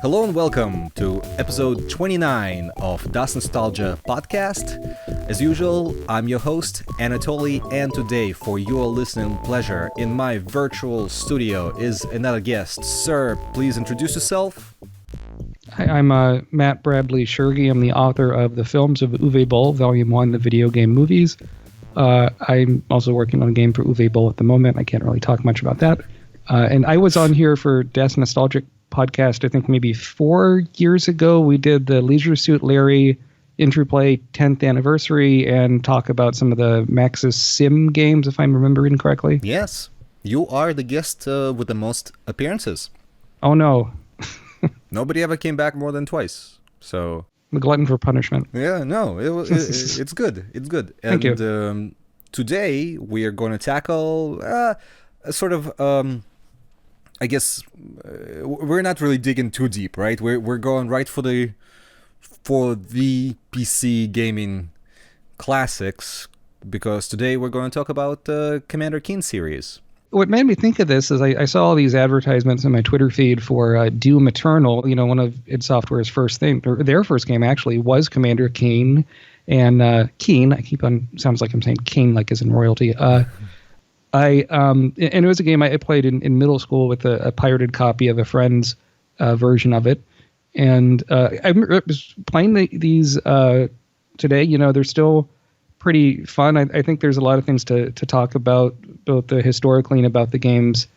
Hello and welcome to episode 29 of Das Nostalgia podcast. As usual, I'm your host, Anatoly, and today, for your listening pleasure, in my virtual studio is another guest. Sir, please introduce yourself. Hi, I'm Mat Bradley-Tschirgi. I'm the author of The Films of Uwe Boll, Volume 1, the video game movies. I'm also working on a game for Uwe Boll at the moment. I can't really talk much about that. And I was on here for Das Nostalgic podcast, I think maybe 4 years ago. We did the Leisure Suit Larry Interplay 10th anniversary and talk about some of the Maxis Sim games, if I'm remembering correctly. Yes, you are the guest with the most appearances. Oh, no. Nobody ever came back more than twice, so... The glutton for punishment. Yeah, no, it's good. It's good. Thank you. And today we are going to tackle sort of... I guess we're not really digging too deep, right? We're going right for the PC gaming classics, because today we're going to talk about the Commander Keen series. What made me think of this is I saw all these advertisements in my Twitter feed for Doom Eternal. You know, one of id Software's first thing, or their first game actually, was Commander Keen. And Keen, sounds like I'm saying King, like as in royalty. And it was a game I played in middle school with a pirated copy of a friend's version of it. And I was playing these today. You know, they're still pretty fun. I think there's a lot of things to talk about, both the historically and about the games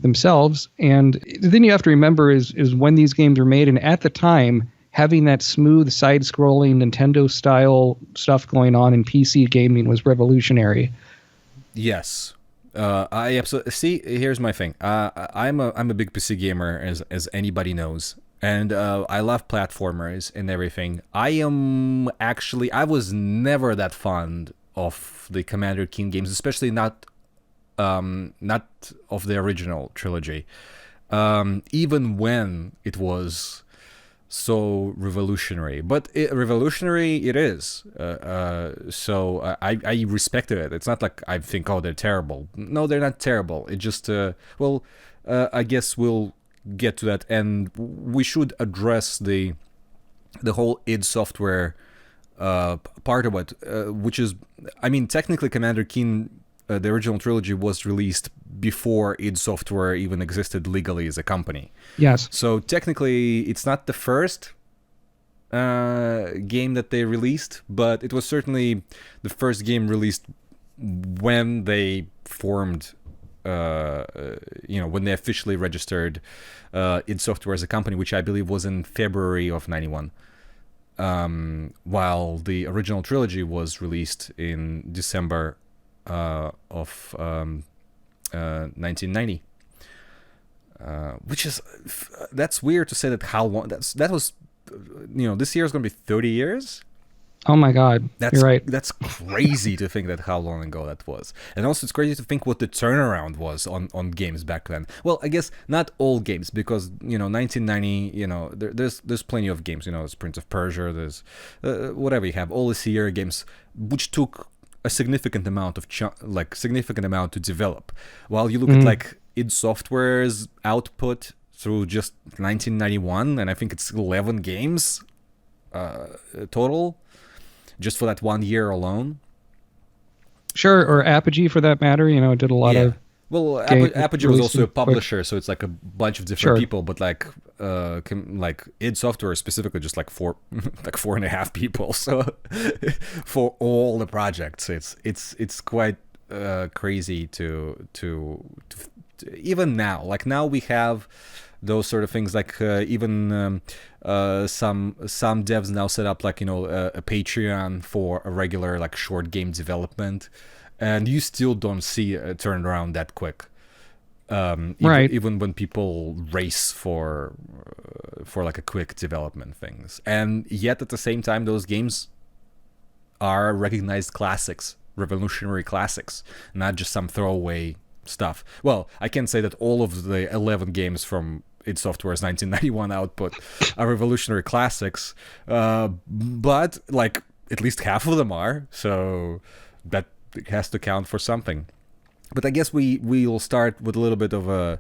themselves. And the thing you have to remember is when these games were made, and at the time, having that smooth side-scrolling Nintendo-style stuff going on in PC gaming was revolutionary. Yes. I absolutely see. Here's my thing. I'm a big PC gamer, as anybody knows, and I love platformers and everything. I was never that fond of the Commander Keen games, especially not of the original trilogy. Even when it was so revolutionary, but revolutionary it is. So I respected it. It's not like I think, oh, they're terrible. No, they're not terrible. It just I guess we'll get to that, and we should address the whole id Software part of it, which is, I mean, technically Commander Keen, the original trilogy, was released before id Software even existed legally as a company. Yes. So technically, it's not the first game that they released, but it was certainly the first game released when they formed, when they officially registered id Software as a company, which I believe was in February of 91. While the original trilogy was released in December of 1990, which is, that's weird to say that how long that was. This year is going to be 30 years. Oh my God, you're right. That's crazy to think that how long ago that was, and also it's crazy to think what the turnaround was on games back then. Well, I guess not all games, because 1990, there's plenty of games. There's Prince of Persia, there's whatever you have, all the Sierra games, which took a significant amount to develop. While you look at like id Software's output through just 1991, and I think it's 11 games total, just for that 1 year alone. Sure, or Apogee for that matter. Did a lot of. Well, Apogee was also a publisher, so it's like a bunch of different people. But like id Software specifically, just like 4.5 people. So for all the projects, it's quite crazy to even now. Like now we have those sort of things, like even some devs now set up a Patreon for a regular like short game development, and you still don't see a turnaround that quick. Right. Even when people race for like a quick development things, and yet at the same time those games are recognized classics, revolutionary classics, not just some throwaway stuff. Well, I can't say that all of the 11 games from id Software's 1991 output are revolutionary classics, but like at least half of them are, so that has to count for something. But I guess we will start with a little bit of a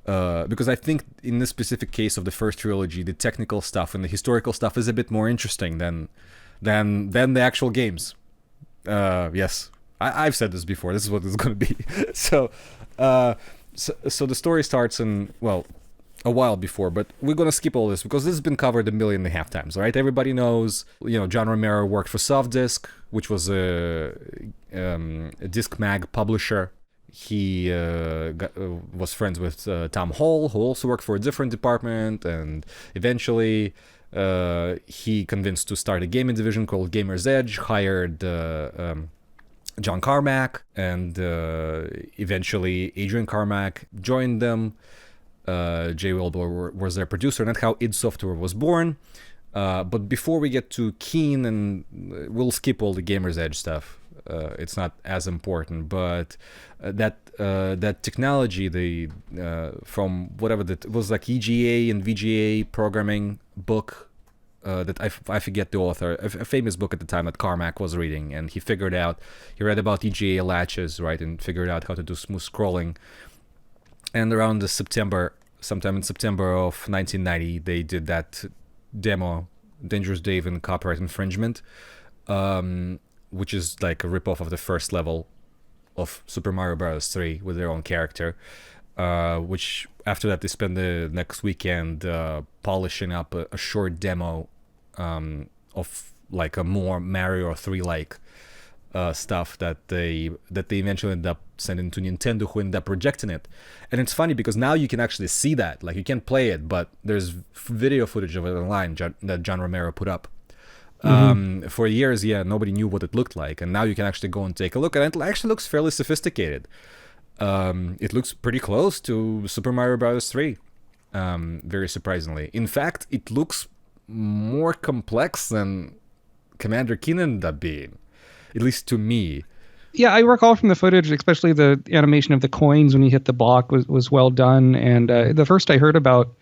Because I think in this specific case of the first trilogy, the technical stuff and the historical stuff is a bit more interesting than the actual games. Yes, I've said this before. This is what it's going to be. So the story starts in, well, a while before, but we're going to skip all this because this has been covered 1.5 million times, right? Everybody knows, John Romero worked for Softdisk, which was a disc mag publisher. He was friends with Tom Hall, who also worked for a different department, and eventually he convinced to start a gaming division called Gamer's Edge, hired John Carmack, and eventually Adrian Carmack joined them. Jay Wilbur was their producer, and that's how id Software was born. But before we get to Keen, and we'll skip all the Gamer's Edge stuff, it's not as important, but that technology, from whatever that was, like EGA and VGA programming book, that I forget the author, a famous book at the time that Carmack was reading, and he read about EGA latches, right, and figured out how to do smooth scrolling. And around sometime in September of 1990, they did that demo, Dangerous Dave and Copyright Infringement, which is like a ripoff of the first level of Super Mario Bros. 3 with their own character, which after that they spent the next weekend polishing up a short demo of like a more Mario 3-like stuff that they eventually ended up sending to Nintendo, who ended up rejecting it. And it's funny because now you can actually see that, like, you can't play it, but there's video footage of it online that John Romero put up. For years, nobody knew what it looked like, and now you can actually go and take a look, and it actually looks fairly sophisticated. It looks pretty close to Super Mario Bros. 3, very surprisingly. In fact, it looks more complex than Commander Keen ended up being, at least to me. Yeah, I recall from the footage, especially the animation of the coins when you hit the block was well done. And the first I heard about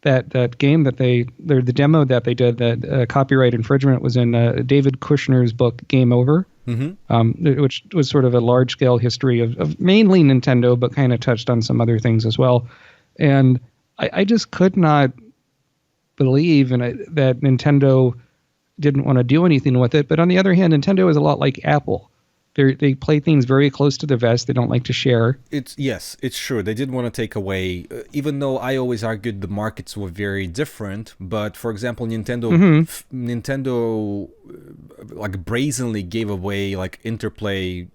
that game the demo that they did, that copyright infringement, was in David Kushner's book Game Over, which was sort of a large scale history of mainly Nintendo, but kind of touched on some other things as well. And I just could not believe that Nintendo didn't want to do anything with it. But on the other hand, Nintendo is a lot like Apple. They play things very close to the vest. They don't like to share. It's true. They did want to take away, even though I always argued the markets were very different. But for example, Nintendo like brazenly gave away, like, Interplay,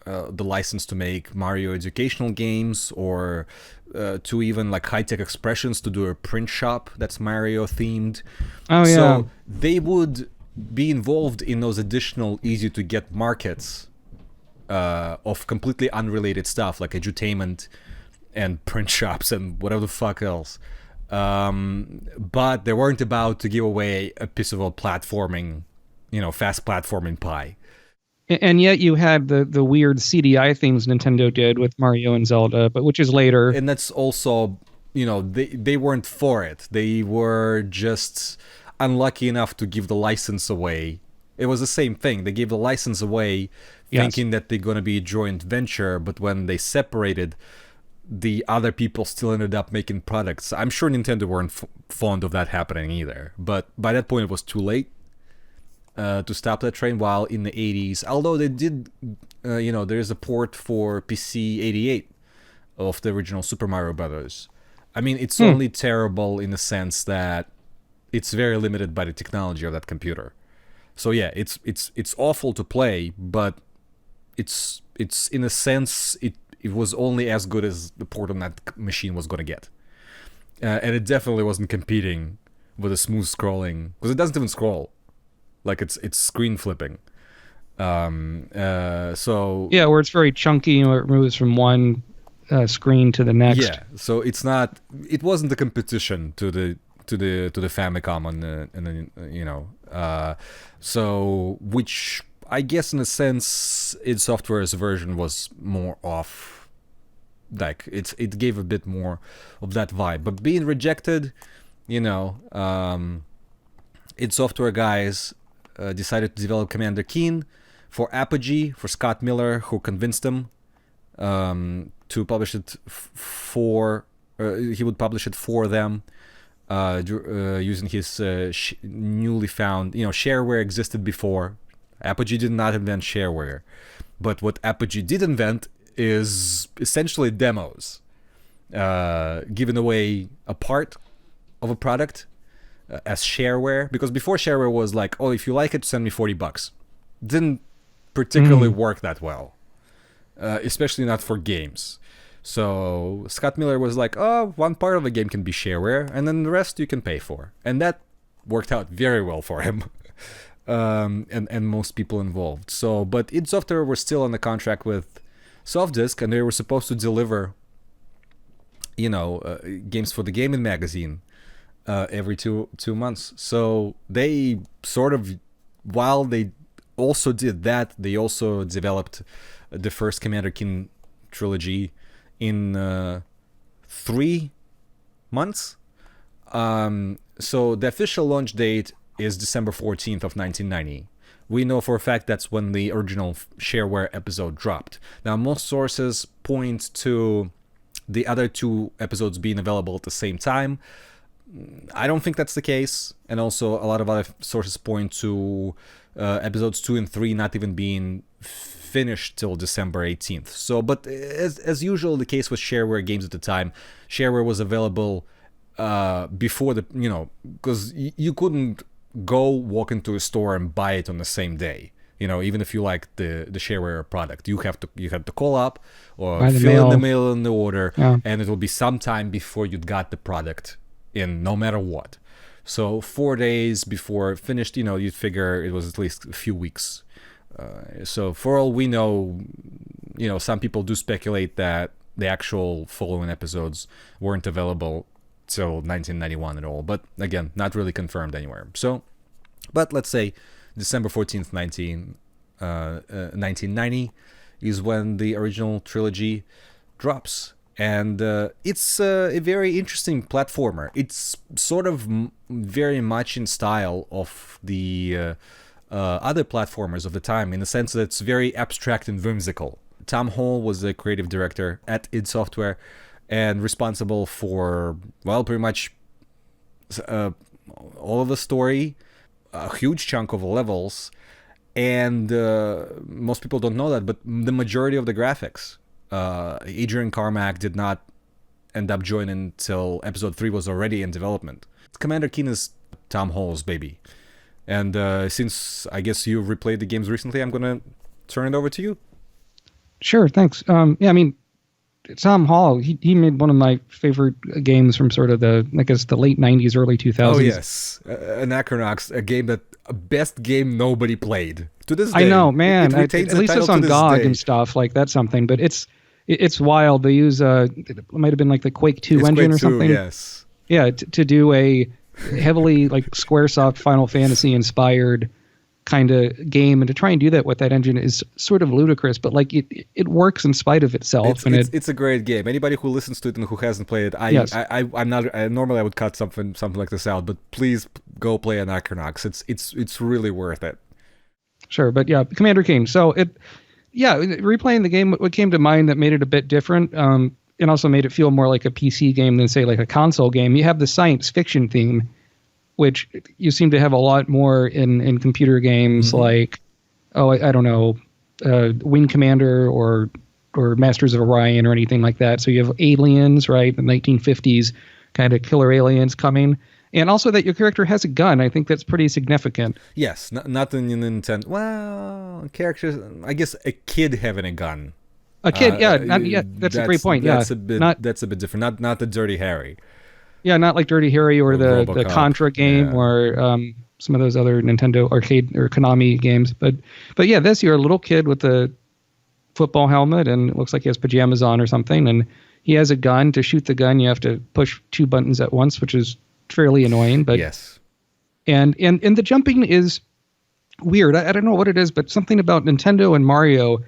the license to make Mario educational games, or to even like High-Tech Expressions to do a print shop that's Mario themed. Oh yeah. So they would be involved in those additional easy to get markets of completely unrelated stuff like edutainment and print shops and whatever the fuck else. But they weren't about to give away a piece of a platforming, fast platforming pie. And yet you had the weird CDI things Nintendo did with Mario and Zelda, but which is later. And that's also, they weren't for it. They were just unlucky enough to give the license away. It was the same thing. They gave the license away thinking that they're going to be a joint venture, but when they separated, the other people still ended up making products. I'm sure Nintendo weren't fond of that happening either, but by that point it was too late to stop that train. While in the 80s, although they did, there's a port for PC 88 of the original Super Mario Brothers. I mean, it's only terrible in the sense that it's very limited by the technology of that computer. So yeah, it's awful to play, but it's in a sense it was only as good as the port on that machine was going to get, and it definitely wasn't competing with a smooth scrolling, because it doesn't even scroll, like it's screen flipping. So yeah, where it's very chunky, where it moves from one screen to the next. Yeah, so it wasn't the competition to the Famicom so, which I guess in a sense id Software's version was more off, like it gave a bit more of that vibe. But being rejected, id Software guys decided to develop Commander Keen for Apogee, for Scott Miller, who convinced them to publish it for he would publish it for them, using his newly found, shareware existed before. Apogee did not invent shareware, but what Apogee did invent is essentially demos, giving away a part of a product as shareware, because before shareware was like, oh, if you like it, send me $40. Didn't particularly work that well, especially not for games. So Scott Miller was like, oh, one part of a game can be shareware, and then the rest you can pay for. And that worked out very well for him, and most people involved. So, but id Software were still on the contract with Softdisk, and they were supposed to deliver, games for the Gaming Magazine every two months. So they sort of, while they also did that, they also developed the first Commander Keen trilogy in 3 months. So the official launch date is December 14th of 1990. We know for a fact that's when the original shareware episode dropped. Now, most sources point to the other 2 episodes being available at the same time. I don't think that's the case. And also a lot of other sources point to episodes 2 and 3 not even being finished till December 18th. So, but as usual, the case with shareware games at the time, shareware was available before the, because you couldn't go walk into a store and buy it on the same day. Even if you like the shareware product, you have to call up or fill in the mail in the order, and it will be some time before you got the product in, no matter what. So 4 days before it finished, you'd figure it was at least a few weeks. So for all we know, some people do speculate that the actual following episodes weren't available till 1991 at all. But again, not really confirmed anywhere. So, but let's say December 14th, 1990 is when the original trilogy drops. And it's a very interesting platformer. It's sort of very much in style of the other platformers of the time, in the sense that it's very abstract and whimsical. Tom Hall was the creative director at id Software and responsible for, well, pretty much all of the story, a huge chunk of the levels, and most people don't know that, but the majority of the graphics. Adrian Carmack did not end up joining until episode 3 was already in development. Commander Keen is Tom Hall's baby. And since I guess you've replayed the games recently, I'm going to turn it over to you. Sure, thanks. Tom Hall, he made one of my favorite games from sort of the late 90s, early 2000s. Oh, yes. Anachronox, a game that, best game nobody played. To this day. I know, man. At least it's on GOG and stuff, like that's something. But it's wild. They use, it might have been like the Quake 2 engine Quake or something. 2, yes. Yeah, to do a heavily like Squaresoft Final Fantasy inspired kind of game, and to try and do that with that engine is sort of ludicrous, but like it works in spite of itself. It's a great game. Anybody who listens to it and who hasn't played it, I'm not. Normally I would cut something like this out, but please go play Anachronox. It's really worth it. Sure, but yeah, Commander Keen. So replaying the game, what came to mind that made it a bit different, and also made it feel more like a PC game than say like a console game. You have the science fiction theme, which you seem to have a lot more in computer games, like, I don't know, Wing Commander or Masters of Orion or anything like that. So you have aliens, right, the 1950s kind of killer aliens coming. And also that your character has a gun. I think that's pretty significant. Yes, not in Nintendo. Well, characters, I guess a kid having a gun. A kid, that's a great point. That's a bit different. Not the Dirty Harry. Yeah, not like Dirty Harry or the Contra game or some of those other Nintendo arcade or Konami games. But yeah, this, you're a little kid with a football helmet and it looks like he has pajamas on or something. And he has a gun. To shoot the gun, you have to push 2 buttons at once, which is fairly annoying. But yes. And the jumping is weird. I don't know what it is, but something about Nintendo and Mario,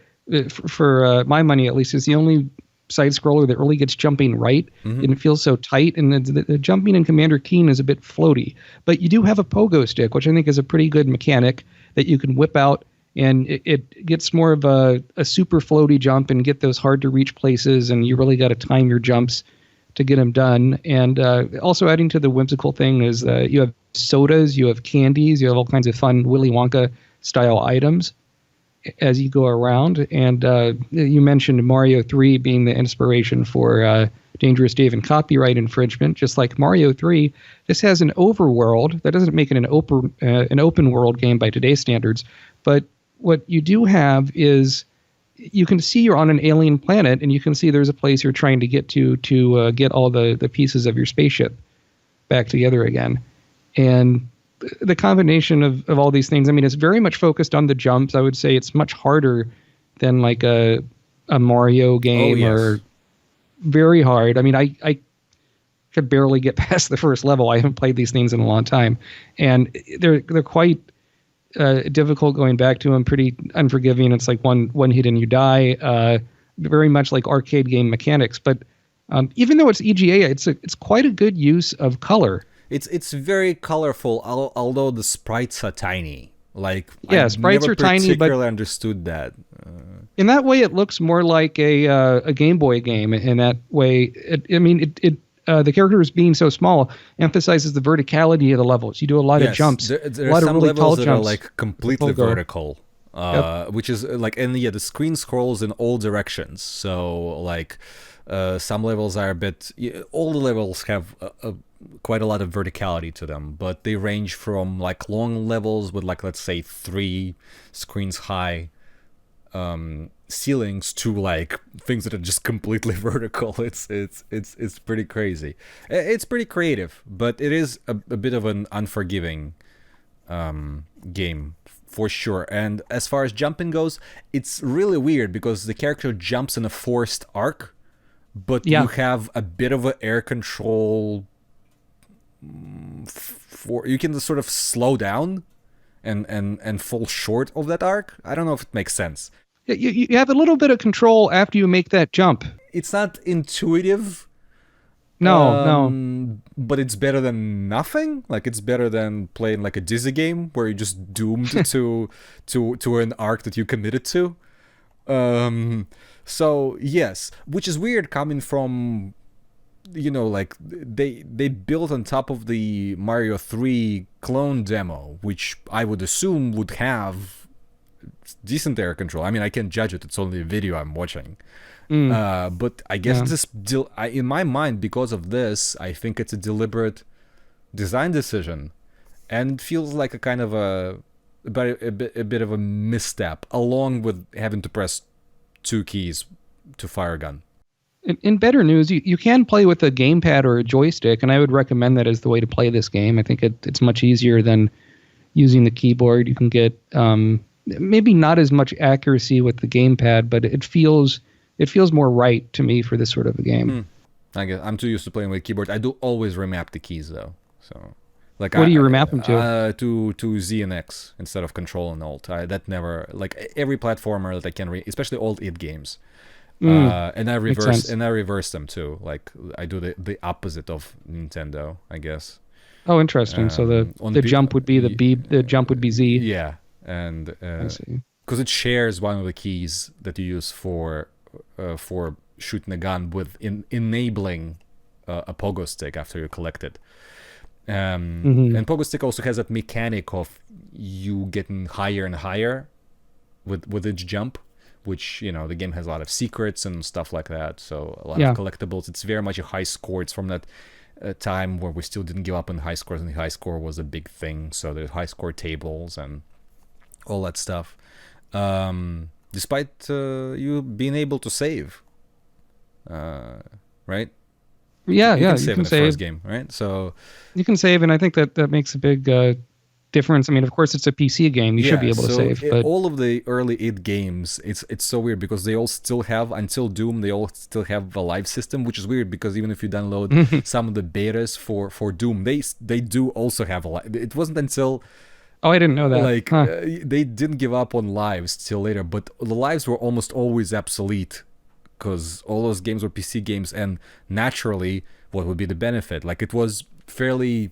for my money at least, is the only side scroller that really gets jumping right, and it feels so tight. And the jumping in Commander Keen is a bit floaty, but you do have a pogo stick, which I think is a pretty good mechanic that you can whip out, and it gets more of a super floaty jump and get those hard to reach places, and you really got to time your jumps to get them done. And also adding to the whimsical thing is you have sodas, you have candies, you have all kinds of fun Willy Wonka style items as you go around. And you mentioned Mario 3 being the inspiration for Dangerous Dave and copyright infringement. Just like Mario 3, this has an overworld. That doesn't make it an open world game by today's standards. But what you do have is you can see you're on an alien planet, and you can see there's a place you're trying to get to get all the pieces of your spaceship back together again. And the combination of all these things, I mean, it's very much focused on the jumps. I would say it's much harder than like a Mario game. Or very hard. I mean, I could barely get past the first level. I haven't played these things in a long time, and they're quite difficult going back to them. Pretty unforgiving. It's like one hit and you die. Very much like arcade game mechanics. But even though it's EGA, it's quite a good use of color. It's very colorful, although the sprites are tiny. Like, yeah, sprites are tiny, but particularly understood that. In that way, it looks more like a Game Boy game. In that way, the characters being so small emphasizes the verticality of the levels. You do a lot of jumps, there a lot of really tall jumps. Are like completely vertical, which is like, and the screen scrolls in all directions. So like, some levels are a bit. All the levels have quite a lot of verticality to them, but they range from like long levels with like, let's say 3 screens high ceilings to like things that are just completely vertical. It's pretty crazy. It's pretty creative, but it is a bit of an unforgiving game for sure. And as far as jumping goes, it's really weird because the character jumps in a forced arc, but you have a bit of an air control. You can sort of slow down and fall short of that arc. I don't know if it makes sense. You have a little bit of control after you make that jump. It's not intuitive. No. But it's better than nothing. Like, it's better than playing like a Dizzy game where you're just doomed to an arc that you committed to. So yes, which is weird coming from, like they built on top of the Mario 3 clone demo, which I would assume would have decent air control. I mean, I can't judge it. It's only a video I'm watching. But I guess this, in my mind, because of this, I think it's a deliberate design decision, and feels like a kind of a bit of a misstep, along with having to press 2 keys to fire a gun. In better news, you can play with a gamepad or a joystick, and I would recommend that as the way to play this game. I think it's much easier than using the keyboard. You can get maybe not as much accuracy with the gamepad, but it feels more right to me for this sort of a game. I guess I'm too used to playing with keyboard. I do always remap the keys though. So, like, what do you remap them to? To Z and X instead of Control and Alt. That never, like, every platformer that I can especially old id games. And I reverse them too. Like, I do the opposite of Nintendo, I guess. Oh, interesting. So the jump would be the jump would be Z. Yeah, and because it shares one of the keys that you use for shooting a gun with enabling a pogo stick after you collect it. And pogo stick also has that mechanic of you getting higher and higher with each jump, which, the game has a lot of secrets and stuff like that, so a lot of collectibles. It's very much a high score. It's from that time where we still didn't give up on high scores, and the high score was a big thing, so there's high score tables and all that stuff, despite you being able to save, right? You can save in the first game, right? So you can save, and I think that makes a big difference. I mean, of course, it's a PC game. You should be able to save. But all of the early id games, it's so weird because they all still have, until Doom, they all still have a live system, which is weird because even if you download some of the betas for Doom, they do also have a live. It wasn't until I didn't know that. Like, they didn't give up on lives till later, but the lives were almost always obsolete because all those games were PC games, and naturally, what would be the benefit? Like, it was fairly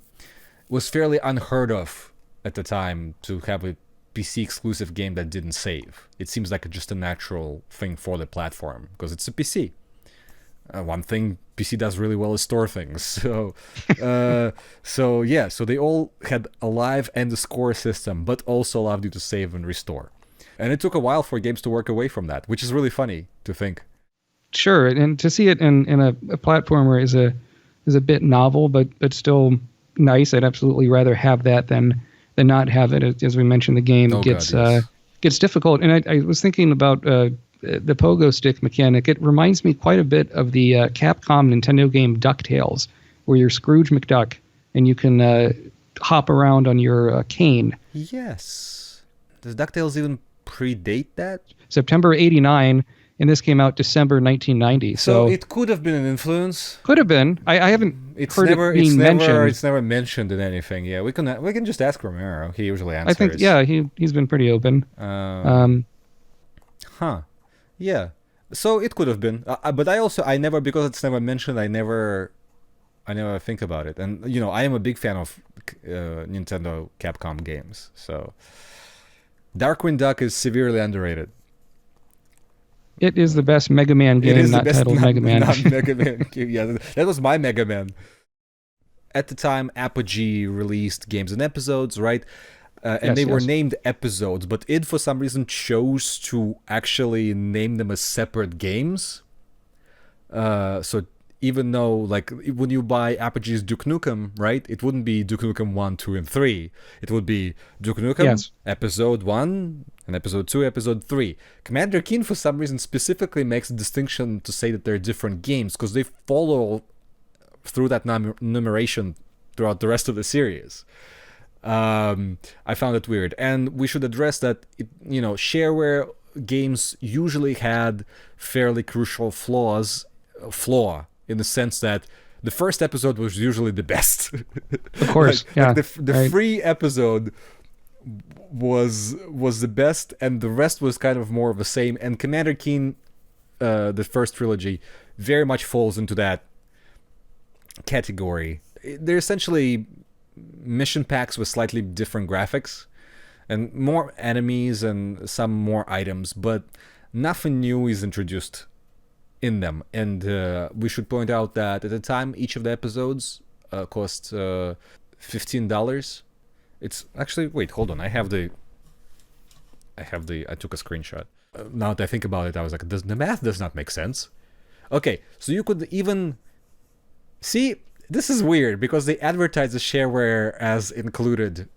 unheard of at the time to have a PC exclusive game that didn't save. It seems like just a natural thing for the platform because it's a PC. One thing PC does really well is store things. So, so they all had a live and a score system, but also allowed you to save and restore. And it took a while for games to work away from that, which is really funny to think. Sure, and to see it in a platformer is a bit novel, but still nice. I'd absolutely rather have that than not have it. As we mentioned, the game gets difficult. And I was thinking about the pogo stick mechanic. It reminds me quite a bit of the Capcom Nintendo game DuckTales, where you're Scrooge McDuck and you can hop around on your cane. Yes. Does DuckTales even predate that? September 89. And this came out December 1990. So it could have been an influence. Could have been. I haven't heard it being mentioned. It's never mentioned in anything. Yeah, we can just ask Romero. He usually answers. I think he's been pretty open. Yeah. So it could have been. But I never, because it's never mentioned. I never think about it. And I am a big fan of Nintendo Capcom games. So Darkwing Duck is severely underrated. It is the best Mega Man game not titled Mega Man. Not Mega Man game. Yeah, that was my Mega Man. At the time, Apogee released games and episodes, right? And they were named episodes, but id for some reason chose to actually name them as separate games. So even though, like, when you buy Apogee's Duke Nukem, right, it wouldn't be Duke Nukem 1, 2, and 3. It would be Duke Nukem, Episode 1, and Episode 2, Episode 3. Commander Keen, for some reason, specifically makes a distinction to say that they're different games, because they follow through that numeration throughout the rest of the series. I found it weird. And we should address that, shareware games usually had fairly crucial flaw in the sense that the first episode was usually the best. Of course, like the free episode was the best, and the rest was kind of more of the same. And Commander Keen, the first trilogy, very much falls into that category. They're essentially mission packs with slightly different graphics and more enemies and some more items, but nothing new is introduced in them. And we should point out that at the time, each of the episodes cost $15. It's actually, wait, hold on. I took a screenshot. Now that I think about it, I was like, the math does not make sense. Okay, so you could even see, this is weird because they advertise the shareware as included.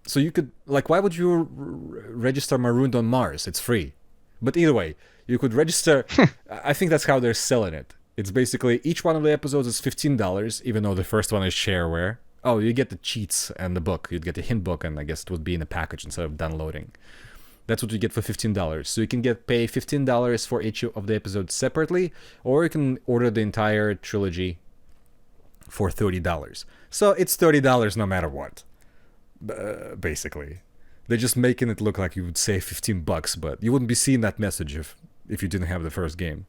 So you could, like, why would you register Marooned on Mars? It's free. But either way, you could register. I think that's how they're selling it. It's basically each one of the episodes is $15, even though the first one is shareware. Oh, you get the cheats and the book. You'd get the hint book, and I guess it would be in a package instead of downloading. That's what you get for $15. So you can pay $15 for each of the episodes separately, or you can order the entire trilogy for $30. So it's $30 no matter what, basically. They're just making it look like you would save $15, but you wouldn't be seeing that message if you didn't have the first game.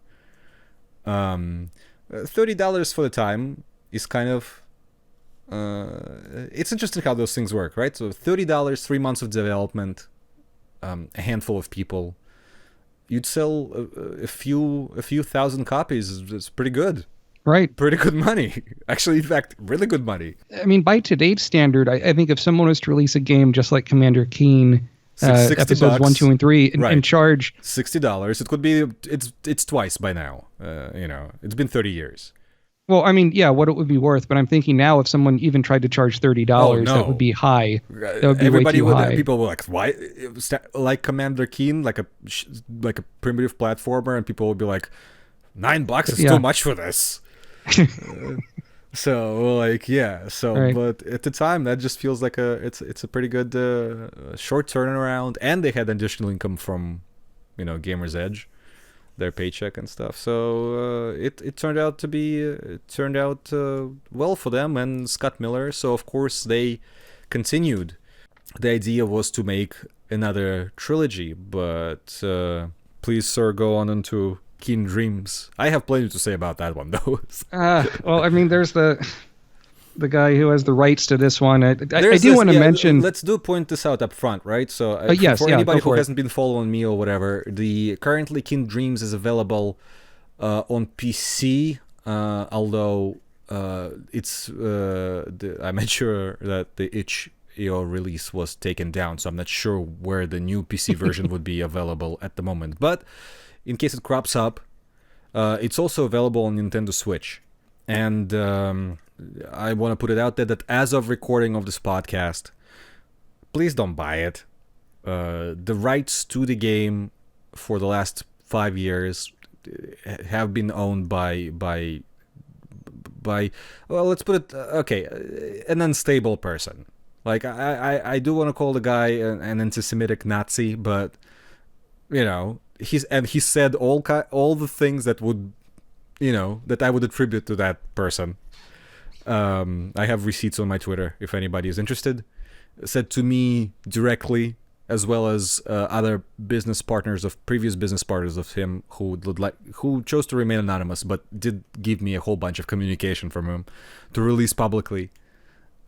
$30 for the time is kind of... it's interesting how those things work, right? So $30, 3 months of development, a handful of people. You'd sell a few thousand copies. It's pretty good. Right. Pretty good money. Actually, in fact, really good money. I mean, by today's standard, I think if someone was to release a game just like Commander Keen, episodes 1, 2, and 3, and charge $60, it could be, it's twice by now. It's been 30 years. Well, I mean, yeah, what it would be worth, but I'm thinking now if someone even tried to charge $30, that would be high. That would be way too high. People were like, why? Like Commander Keen, like a primitive platformer, and people would be like, $9 is too much for this. But at the time that just feels like it's a pretty good short turnaround, and they had additional income from Gamer's Edge, their paycheck and stuff. So it turned out well for them and Scott Miller. So of course they continued. The idea was to make another trilogy, but please, sir, go on into Keen Dreams. I have plenty to say about that one, though. Well, I mean, there's the guy who has the rights to this one. I do want to mention... Let's point this out up front, right? So for anybody who hasn't been following me or whatever, currently Keen Dreams is available on PC although I made sure that the itch.io release was taken down, so I'm not sure where the new PC version would be available at the moment. But in case it crops up, it's also available on Nintendo Switch. And I want to put it out there that as of recording of this podcast, please don't buy it. The rights to the game for the last 5 years have been owned by well, let's put it an unstable person. Like I do want to call the guy an anti-Semitic Nazi, but he said all the things that would that I would attribute to that person. I have receipts on my Twitter if anybody is interested. Said to me directly, as well as other previous business partners of him who chose to remain anonymous, but did give me a whole bunch of communication from him to release publicly,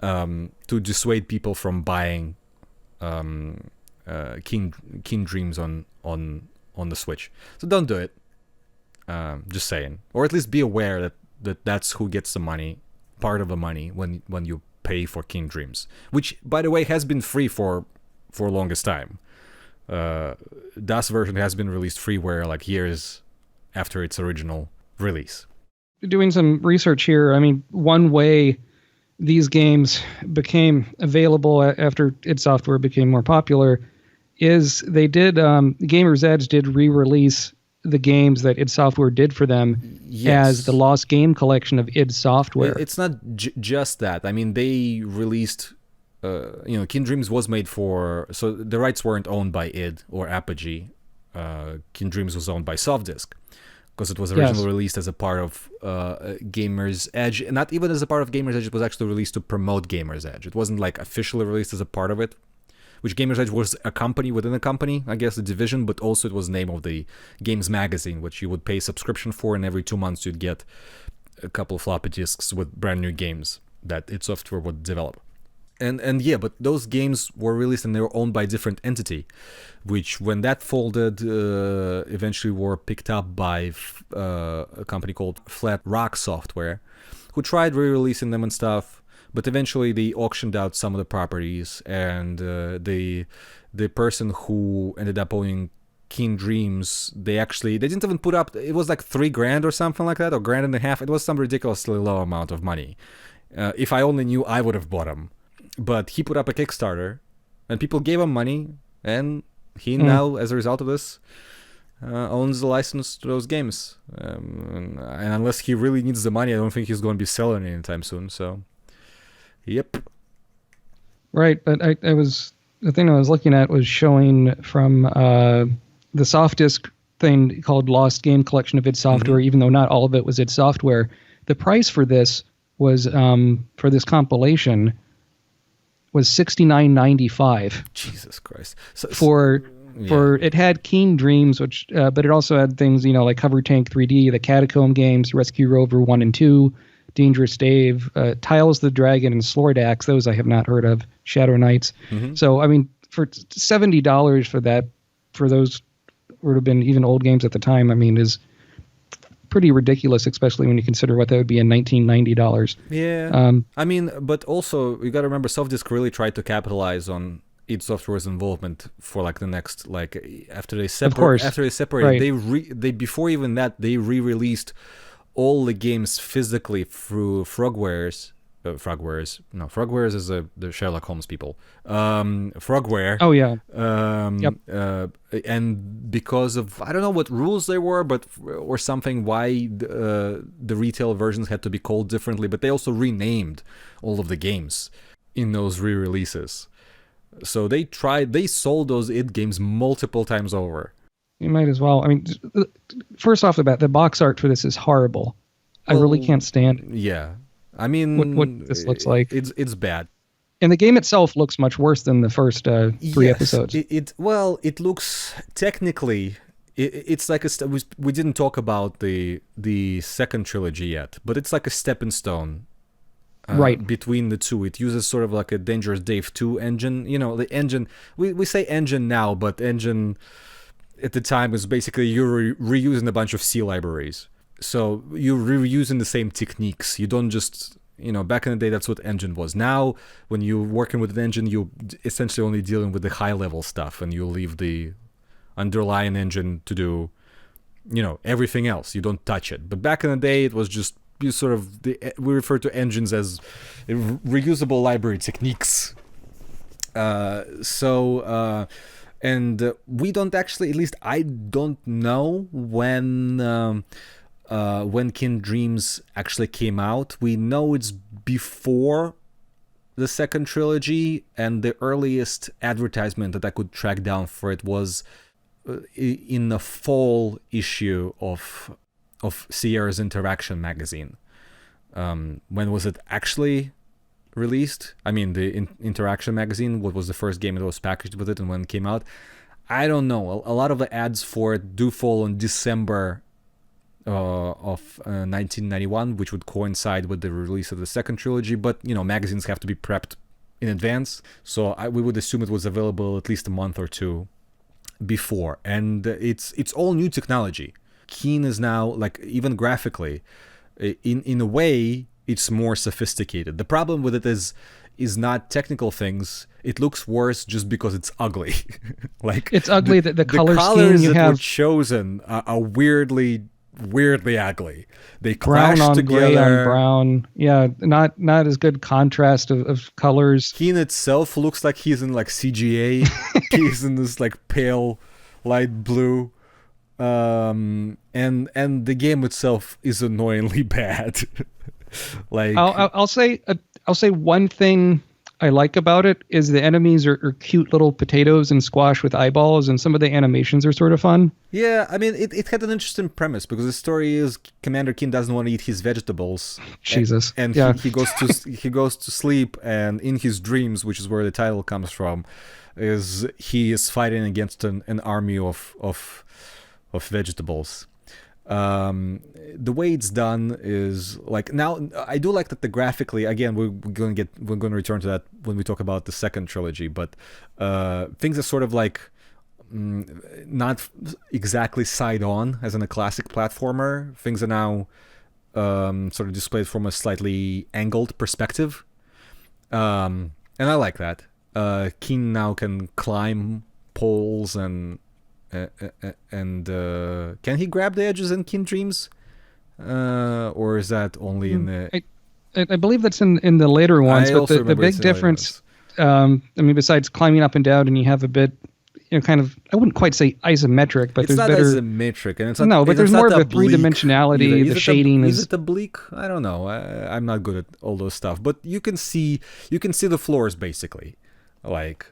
to dissuade people from buying King Dreams on the Switch. So don't do it. Just saying, or at least be aware that that's who gets the money, part of the money when you pay for King Dreams, which by the way has been free for longest time. DOS version has been released freeware like years after its original release. Doing some research here, I mean, one way these games became available after id Software became more popular is they did, Gamer's Edge did re-release the games that id Software did for them as the Lost Game Collection of id Software. It's not just that. I mean, they released King Dreams was made so the rights weren't owned by id or Apogee. King Dreams was owned by Softdisk because it was originally released as a part of Gamer's Edge. Not even as a part of Gamer's Edge, it was actually released to promote Gamer's Edge. It wasn't like officially released as a part of it, which Gamer's Edge was a company within a company, I guess a division, but also it was the name of the games magazine, which you would pay subscription for, and every 2 months you'd get a couple of floppy disks with brand new games that id Software would develop. And yeah, but those games were released and they were owned by a different entity, which when that folded, eventually were picked up by a company called Flat Rock Software, who tried re-releasing them and stuff, but eventually they auctioned out some of the properties, and the person who ended up owning King Dreams, they didn't even put up, it was like $3,000 or something like that, or $1,500. It was some ridiculously low amount of money. If I only knew, I would have bought them. But he put up a Kickstarter, and people gave him money, and he now, as a result of this, owns the license to those games. And unless he really needs the money, I don't think he's going to be selling it anytime soon. So, yep. Right, but the thing I was looking at was showing from the Softdisk thing called Lost Game Collection of id Software, even though not all of it was id Software. The price for this was, for this compilation, was $69.95. Jesus Christ! For it had King Dreams, which but it also had things like Cover Tank 3D, the Catacomb games, Rescue Rover 1 and 2, Dangerous Dave, Tiles the Dragon, and Slordax. Those I have not heard of. Shadow Knights. So I mean, for $70 for those would have been even old games at the time. I mean, is pretty ridiculous, especially when you consider what that would be in $1990. Yeah. I mean, but also you got to remember, Softdisk really tried to capitalize on id Software's involvement for like the next, like after they separated, right. They before even that they re-released all the games physically through Frogwares Frogwares is the Sherlock Holmes people. Frogware. Oh yeah. And because of, I don't know what rules they were, or something, why the retail versions had to be called differently, but they also renamed all of the games in those re-releases. So they sold those id games multiple times over. You might as well. I mean, first off the bat, the box art for this is horrible. I really can't stand it. Yeah. I mean, what this looks like. It's bad. And the game itself looks much worse than the first three episodes. It looks technically. It's like we didn't talk about the second trilogy yet, but it's like a stepping stone. Right. Between the two. It uses sort of like a Dangerous Dave 2 engine. The engine. We say engine now, but engine at the time was basically you're reusing a bunch of C libraries. So you're reusing the same techniques. You don't just, back in the day, that's what engine was. Now, when you're working with an engine, you're essentially only dealing with the high-level stuff, and you leave the underlying engine to do, everything else. You don't touch it. But back in the day, it was just we refer to engines as reusable library techniques. And we don't actually, at least I don't know when Kin Dreams actually came out. We know it's before the second trilogy, and the earliest advertisement that I could track down for it was in the fall issue of Sierra's Interaction magazine. When was it actually released? I mean, the Interaction magazine, what was the first game that was packaged with it and when it came out? I don't know. A lot of the ads for it do fall in December of 1991, which would coincide with the release of the second trilogy, but magazines have to be prepped in advance, so we would assume it was available at least a month or two before. And it's all new technology. Keen is now, like, even graphically, in a way, it's more sophisticated. The problem with it is not technical things. It looks worse just because it's ugly. Like, it's ugly. The color colors scheme you that have were chosen are weirdly ugly. They brown clash on together. gray on brown. Yeah, not as good contrast of colors. Keen itself looks like he's in like CGA. He's in this like pale light blue. And the game itself is annoyingly bad. Like, I'll say one thing I like about it is the enemies are cute little potatoes and squash with eyeballs, and some of the animations are sort of fun. Yeah, I mean, it had an interesting premise, because the story is Commander Keen doesn't want to eat his vegetables. Jesus. And yeah. he goes to sleep, and in his dreams, which is where the title comes from, he is fighting against an army of vegetables. The way it's done is like, now I do like that graphically, again, we're going to return to that when we talk about the second trilogy, but things are sort of like not exactly side on as in a classic platformer. Things are now sort of displayed from a slightly angled perspective, and I like that. Keen now can climb poles and can he grab the edges in Keen Dreams, or is that only in the? I believe that's in the later ones. But the big difference, besides climbing up and down, and you have a bit, kind of, I wouldn't quite say isometric, but it's there's not better isometric, and it's not, no, but there's more of a three-dimensionality. The shading is it oblique? I don't know. I'm not good at all those stuff, but you can see the floors basically, like.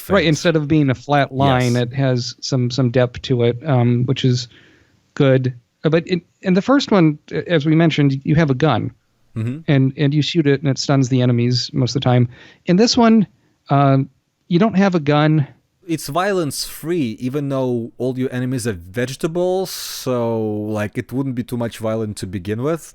Right, instead of being a flat line, yes. It has some depth to it, which is good. But in the first one, as we mentioned, you have a gun, and you shoot it, and it stuns the enemies most of the time. In this one, you don't have a gun. It's violence-free, even though all your enemies are vegetables, so like it wouldn't be too much violent to begin with.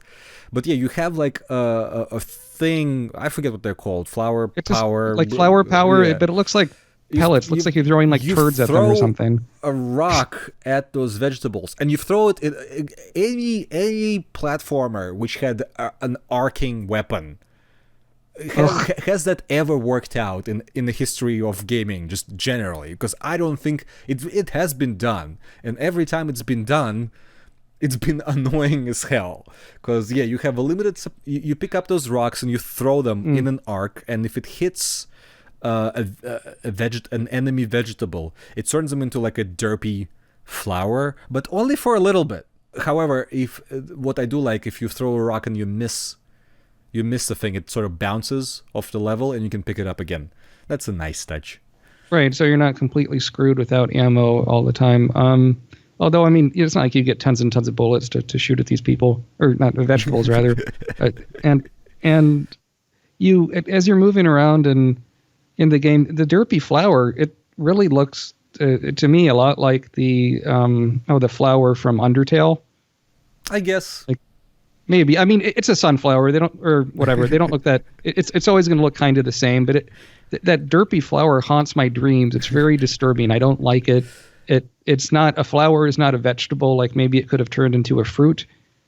But yeah, you have like a thing, I forget what they're called, flower power. Like flower power, yeah. but it looks like pellets. Looks like you're throwing like turds at them or something. A rock at those vegetables, and you throw it in any platformer which had an arcing weapon. Has that ever worked out in the history of gaming, just generally? Because I don't think it has been done, and every time it's been done, it's been annoying as hell. Because yeah, you have a limited. You pick up those rocks and you throw them in an arc, and if it hits an enemy vegetable, it turns them into like a derpy flower, but only for a little bit. However, what I do like, if you throw a rock and you miss the thing, it sort of bounces off the level and you can pick it up again. That's a nice touch. Right, so you're not completely screwed without ammo all the time. Although, I mean, it's not like you get tons and tons of bullets to shoot at these people, or not, vegetables rather. And you, as you're moving around and in the game, the derpy flower, it really looks to me a lot like the flower from Undertale. I guess. Like, maybe. I mean, it's a sunflower. They don't, or whatever. They don't look that. It's always going to look kind of the same. But that derpy flower haunts my dreams. It's very disturbing. I don't like it. It's not a flower. Is not a vegetable. Like maybe it could have turned into a fruit.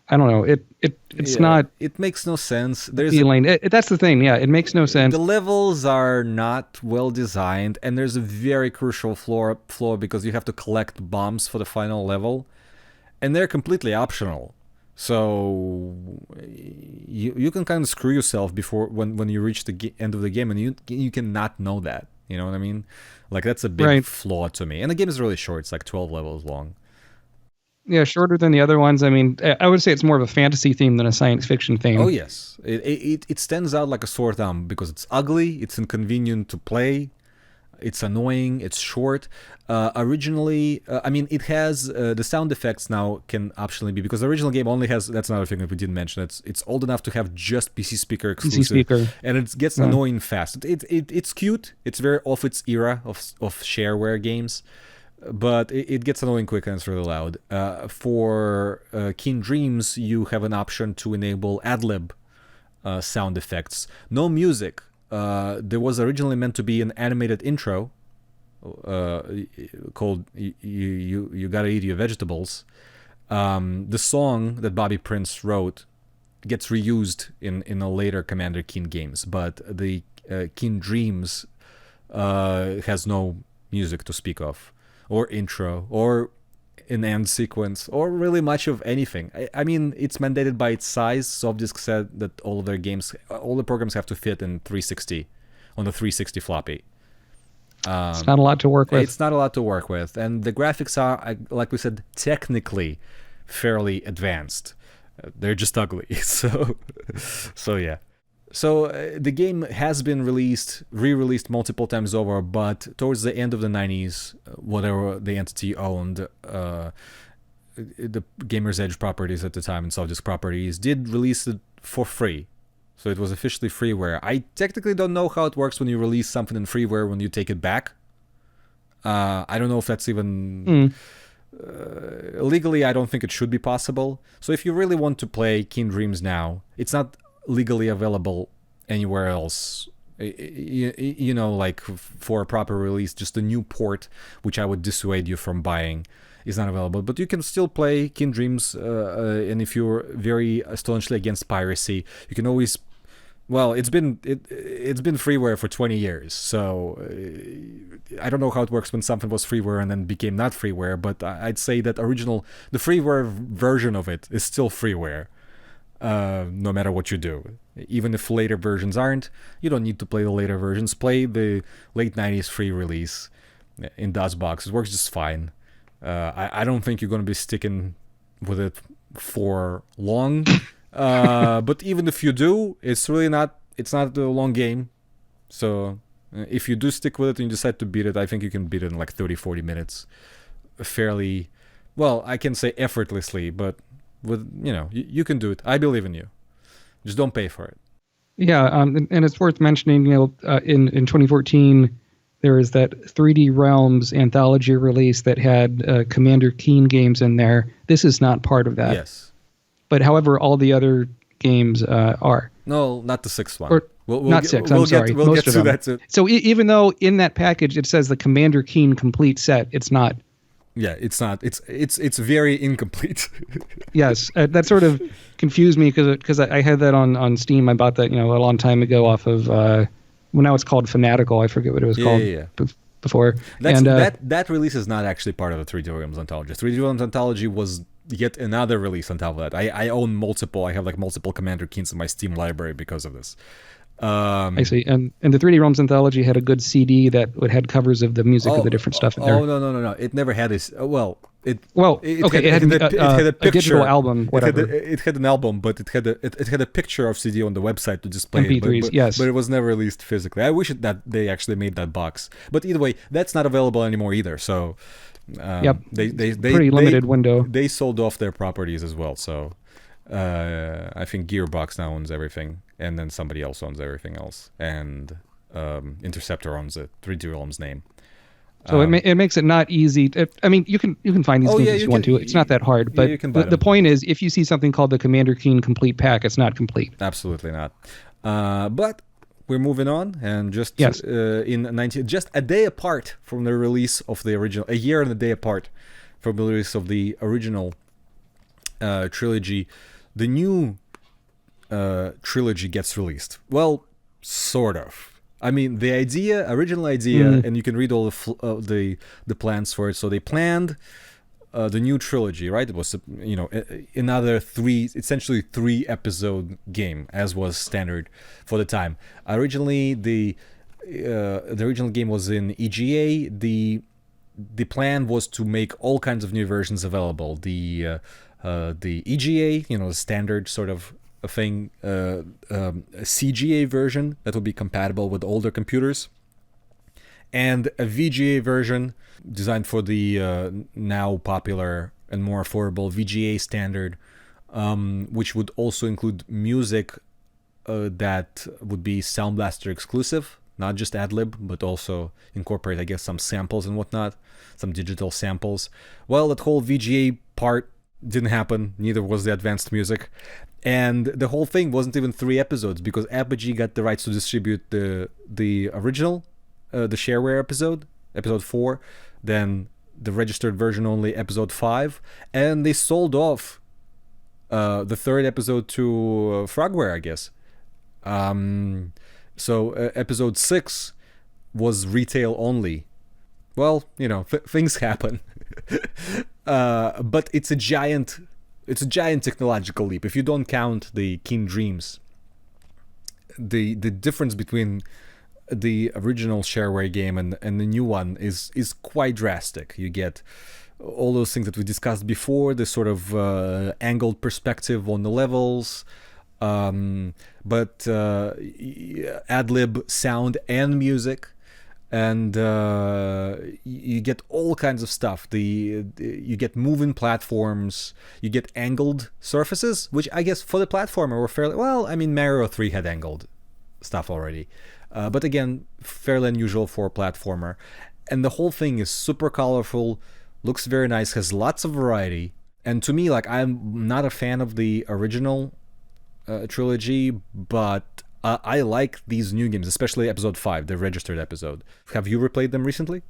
I don't know. It's Yeah, not it makes no sense. There's feeling. That's the thing. Yeah, it makes no sense. the levels are not well designed, and there's a very crucial flaw because you have to collect bombs for the final level, and they're completely optional. So you can kind of screw yourself before when you reach the end of the game, and you cannot know that. You know what I mean? Like that's a big Right. flaw to me. And the game is really short; it's like 12 levels long. Yeah, shorter than the other ones. I mean, I would say it's more of a fantasy theme than a science fiction Oh theme. yes, it stands out like a sore thumb because it's ugly, it's inconvenient to play, it's annoying, it's short. Originally, I mean, it has the sound effects now can optionally be because the original game only has. That's another thing that we didn't mention. It's old enough to have just PC speaker PC exclusive, speaker. and it gets Yeah. annoying fast. It's cute. It's very off its era of shareware games, but it gets annoying quick and it's really loud. For Keen Dreams, you have an option to enable ad-lib sound effects. No music. There was originally meant to be an animated intro uh, called "You Gotta Eat Your Vegetables." The song that Bobby Prince wrote gets reused in a later Commander Keen games, but the Keen Dreams has no music to speak of, or intro, or an end sequence, or really much of anything. I mean, it's mandated by its size. Softdisk said that all of their games, all the programs have to fit in 360 on the 360 floppy. It's not a lot to work with. It's not a lot to work with, and the graphics are, like we said, technically fairly advanced. They're just ugly. So yeah. So the game has been re-released multiple times over, but towards the end of the 90s, whatever the entity owned, the Gamer's Edge properties at the time and Softdisk properties did release it for free. So it was officially freeware. I technically don't know how it works when you release something in freeware when you take it back. I don't know if that's even... legally, I don't think it should be possible. So if you really want to play Keen Dreams now, it's not legally available anywhere else. You know, like for a proper release, just a new port, which I would dissuade you from buying, is not available. But you can still play Keen Dreams, and if you're very staunchly against piracy, you can always... Well, it's been freeware for 20 years, so I don't know how it works when something was freeware and then became not freeware, but I'd say that the freeware version of it is still freeware, no matter what you do. Even if later versions aren't, you don't need to play the later versions. Play the late 90s free release in DOSBox. It works just fine. I don't think you're going to be sticking with it for long. But even if you do, it's not a long game. So if you do stick with it and you decide to beat it, I think you can beat it in like 30-40 minutes fairly, well, I can say effortlessly, but with, you can do it. I believe in you. Just don't pay for it. Yeah, and it's worth mentioning, in 2014, there was that 3D Realms Anthology release that had Commander Keen games in there. This is not part of that. Yes. But however, all the other games are. No, not the sixth one. Or not six, I'm sorry. We'll most get of to them. that too. So even though in that package it says the Commander Keen complete set, it's not. Yeah, it's not. It's very incomplete. Yes, that sort of confused me because I had that on Steam. I bought that a long time ago off of well, now it's called Fanatical. I forget what it was called before. That release is not actually part of the 3D Realms Anthology. 3D Realms Anthology was yet another release on top of that. I own multiple. I have like multiple Commander Keens in my Steam library because of this. I see. And the 3D Realms Anthology had a good CD that had covers of the music of the different stuff in there. Oh, no. It never had this. It had a picture, digital album, whatever. It had an album, but it had a picture of CD on the website to display MP3s, it. yes. But it was never released physically. I wish that they actually made that box. But either way, that's not available anymore either. So they pretty limited window. They sold off their properties as well. So I think Gearbox now owns everything, and then somebody else owns everything else, and Interceptor owns it. 3D Realms name. So it makes it not easy. I mean, you can find these games if you want to. It's not that hard. But the point is, if you see something called the Commander Keen Complete Pack, it's not complete. Absolutely not. But we're moving on, and just just a day apart from the release of the original, a year and a day apart from the release of the original trilogy, the new trilogy gets released. Well, sort of. I mean, the original idea, and you can read all the plans for it. So they planned the new trilogy, right? It was another essentially 3-episode game, as was standard for the time. Originally, the original game was in EGA. The plan was to make all kinds of new versions available. The EGA, the standard sort of a thing, a CGA version that would be compatible with older computers, and a VGA version designed for the now popular and more affordable VGA standard, which would also include music that would be Sound Blaster exclusive, not just ad-lib, but also incorporate, I guess, some samples and whatnot, some digital samples. Well, that whole VGA part didn't happen, neither was the advanced music. And the whole thing wasn't even 3 episodes, because Apogee got the rights to distribute the original, the shareware episode 4, then the registered version only episode 5, and they sold off the 3rd episode to Frogware, I guess. So episode 6 was retail only. Well, things happen. But it's a giant technological leap. If you don't count the Keen Dreams, the difference between the original shareware game and the new one is quite drastic. You get all those things that we discussed before, the sort of angled perspective on the levels, but ad-lib sound and music, and you get all kinds of stuff. You get moving platforms, you get angled surfaces, which I guess for the platformer were fairly well. I mean, Mario 3 had angled stuff already, but again, fairly unusual for a platformer. And the whole thing is super colorful, looks very nice, has lots of variety. And to me, like, I'm not a fan of the original trilogy, but I like these new games, especially episode 5, the registered episode. Have you replayed them recently?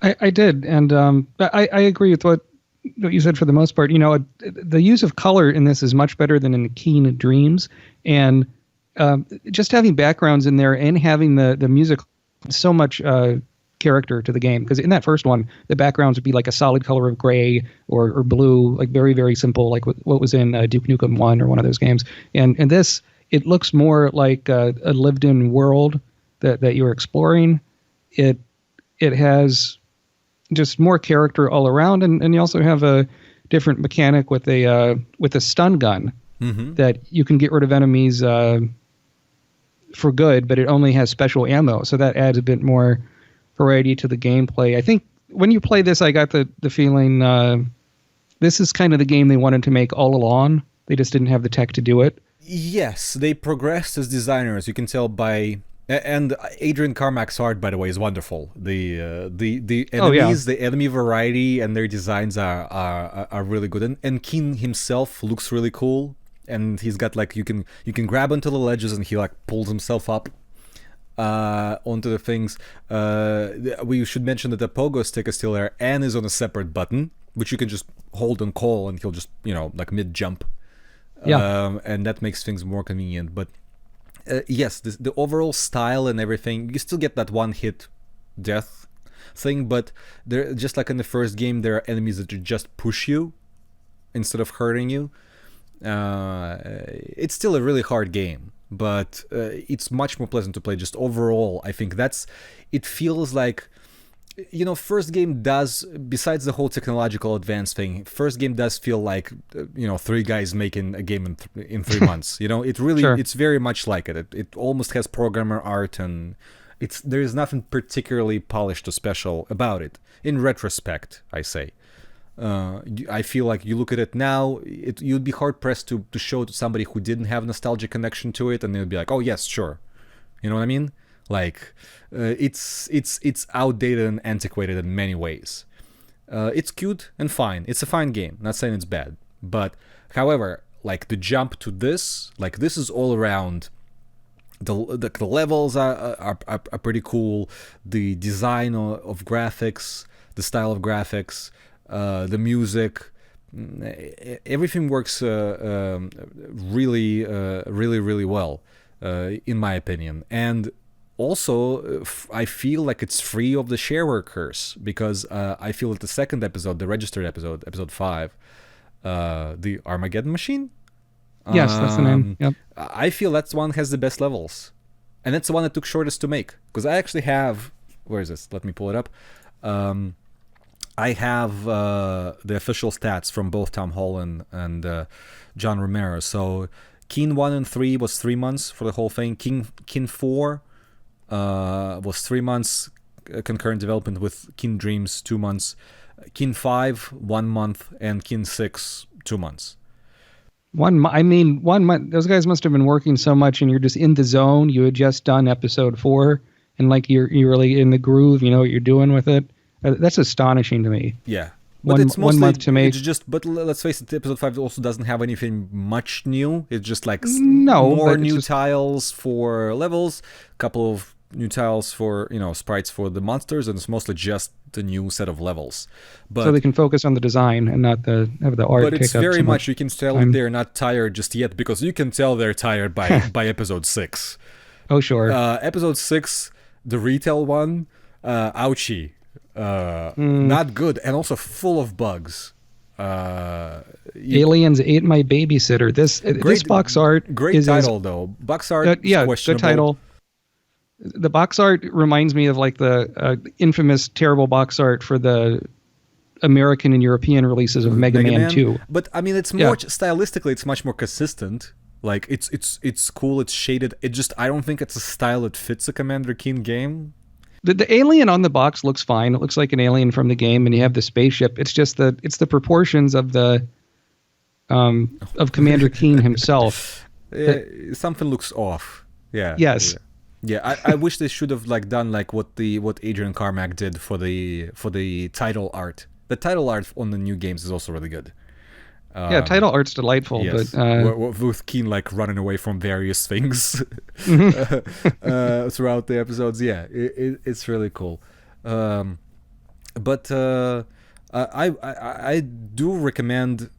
I did, and I agree with what you said for the most part. The use of color in this is much better than in Keen Dreams, and just having backgrounds in there and having the music, so much character to the game. Because in that first one, the backgrounds would be like a solid color of gray or blue, like very, very simple, like what was in Duke Nukem 1 or one of those games. And this, it looks more like a lived-in world that you're exploring. It has just more character all around, and you also have a different mechanic with a stun gun that you can get rid of enemies for good, but it only has special ammo, so that adds a bit more variety to the gameplay. I think when you play this, I got the feeling this is kind of the game they wanted to make all along. They just didn't have the tech to do it. Yes, they progressed as designers. You can tell by, and Adrian Carmack's art, by the way, is wonderful. The enemies, the enemy variety, and their designs are really good. And Keen himself looks really cool. And he's got like you can grab onto the ledges, and he like pulls himself up onto the things. We should mention that the pogo stick is still there and is on a separate button, which you can just hold and call, and he'll just like mid jump. Yeah. And that makes things more convenient. But yes, the overall style and everything, you still get that one-hit death thing, but they're just like in the first game, there are enemies that just push you instead of hurting you. It's still a really hard game, but it's much more pleasant to play. Just overall, I think it feels like, first game does, besides the whole technological advance thing, first game does feel like 3 guys making a game in 3 months. It really Sure. It's very much like it. It almost has programmer art, and there is nothing particularly polished or special about it. In retrospect, I say. I feel like you look at it now, you'd be hard pressed to show it to somebody who didn't have a nostalgic connection to it, and they'd be like, "Oh yes, sure," you know what I mean? Like, it's outdated and antiquated in many ways. It's cute and fine. It's a fine game. Not saying it's bad, but however, like the jump to this, like this is all around. The levels are pretty cool. The design of graphics, the style of graphics. The music, everything works really well, in my opinion. And also, I feel like it's free of the shareware curse, because I feel that the second episode, the registered episode, episode 5, the Armageddon Machine. Yes, that's the name. Yep. I feel that's the one that has the best levels, and that's the one that took shortest to make. Because I actually have, where is this? Let me pull it up. I have the official stats from both Tom Holland and John Romero. So Keen 1 and 3 was 3 months for the whole thing. Keen 4 was 3 months concurrent development, with Keen Dreams 2 months. Keen 5, 1 month, and Keen 6, 2 months. 1 month. Those guys must have been working so much, and you're just in the zone. You had just done episode 4, and like you're really in the groove. You know what you're doing with it. That's astonishing to me. Yeah. But it's mostly, 1 month to make. It's just, but let's face it, episode 5 also doesn't have anything much new. It's just like more new tiles for levels, a couple of new tiles for, sprites for the monsters, and it's mostly just the new set of levels. But so they can focus on the design and not have the art. But it's take up very so much, you can tell that they're not tired just yet, because you can tell they're tired by episode 6. Oh, sure. Episode 6, the retail one, ouchie. Not good, and also full of bugs. Aliens ate my babysitter. This box art great title though. Box art, yeah, questionable. The title. The box art reminds me of like the infamous terrible box art for the American and European releases of Mega Man 2. But I mean, it's more stylistically, it's much more consistent. Like it's cool, it's shaded. It just, I don't think it's a style that fits a Commander Keen game. The alien on the box looks fine. It looks like an alien from the game, and you have the spaceship. It's just it's the proportions of the of Commander Keen himself. Something looks off. Yeah. Yes. Yeah. I wish they should have done what Adrian Carmack did for the title art. The title art on the new games is also really good. Title art's delightful, yes. but with Keen running away from various things throughout the episodes. Yeah, it's really cool. But I do recommend,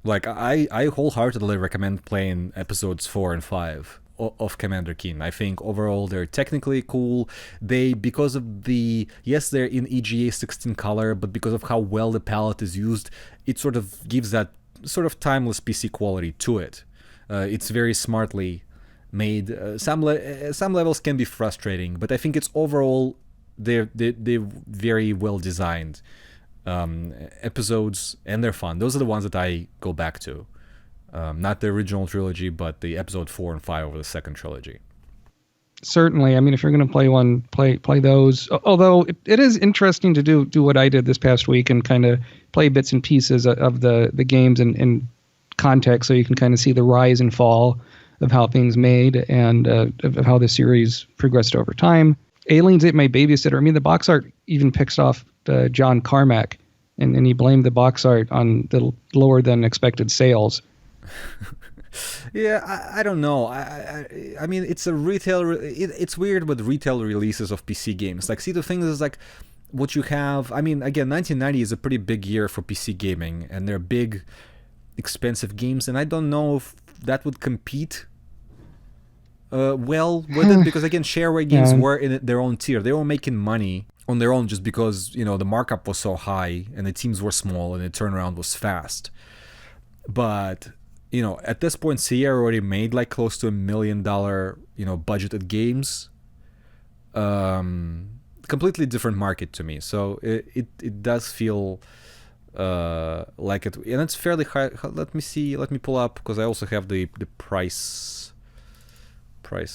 I wholeheartedly recommend playing episodes 4 and 5 of Commander Keen. I think overall they're technically cool. Because of they're in EGA 16 color, but because of how well the palette is used, it sort of gives that sort of timeless PC quality to it. It's very smartly made. Some levels can be frustrating, but I think it's overall they're very well designed episodes, and they're fun. Those are the ones that I go back to. Not the original trilogy, but the episode 4 and 5 of the second trilogy. Certainly. I mean, if you're going to play one, play those. Although it is interesting to do what I did this past week and kind of play bits and pieces of the games in context, so you can kind of see the rise and fall of how things made and of how the series progressed over time. Aliens Ate My Babysitter. I mean, the box art even picks off John Carmack, and he blamed the box art on the lower than expected sales. Yeah, I don't know. I mean, it's a retail. It's weird with retail releases of PC games. See, the thing is, what you have. I mean, again, 1990 is a pretty big year for PC gaming, and they're big, expensive games, and I don't know if that would compete well with it, because again, shareware games were in their own tier. They were making money on their own just because the markup was so high, and the teams were small, and the turnaround was fast. But at this point, Sierra already made close to $1 million, budgeted games. Completely different market to me. So it does feel like it, and it's fairly high. Let me see. Let me pull up, because I also have the price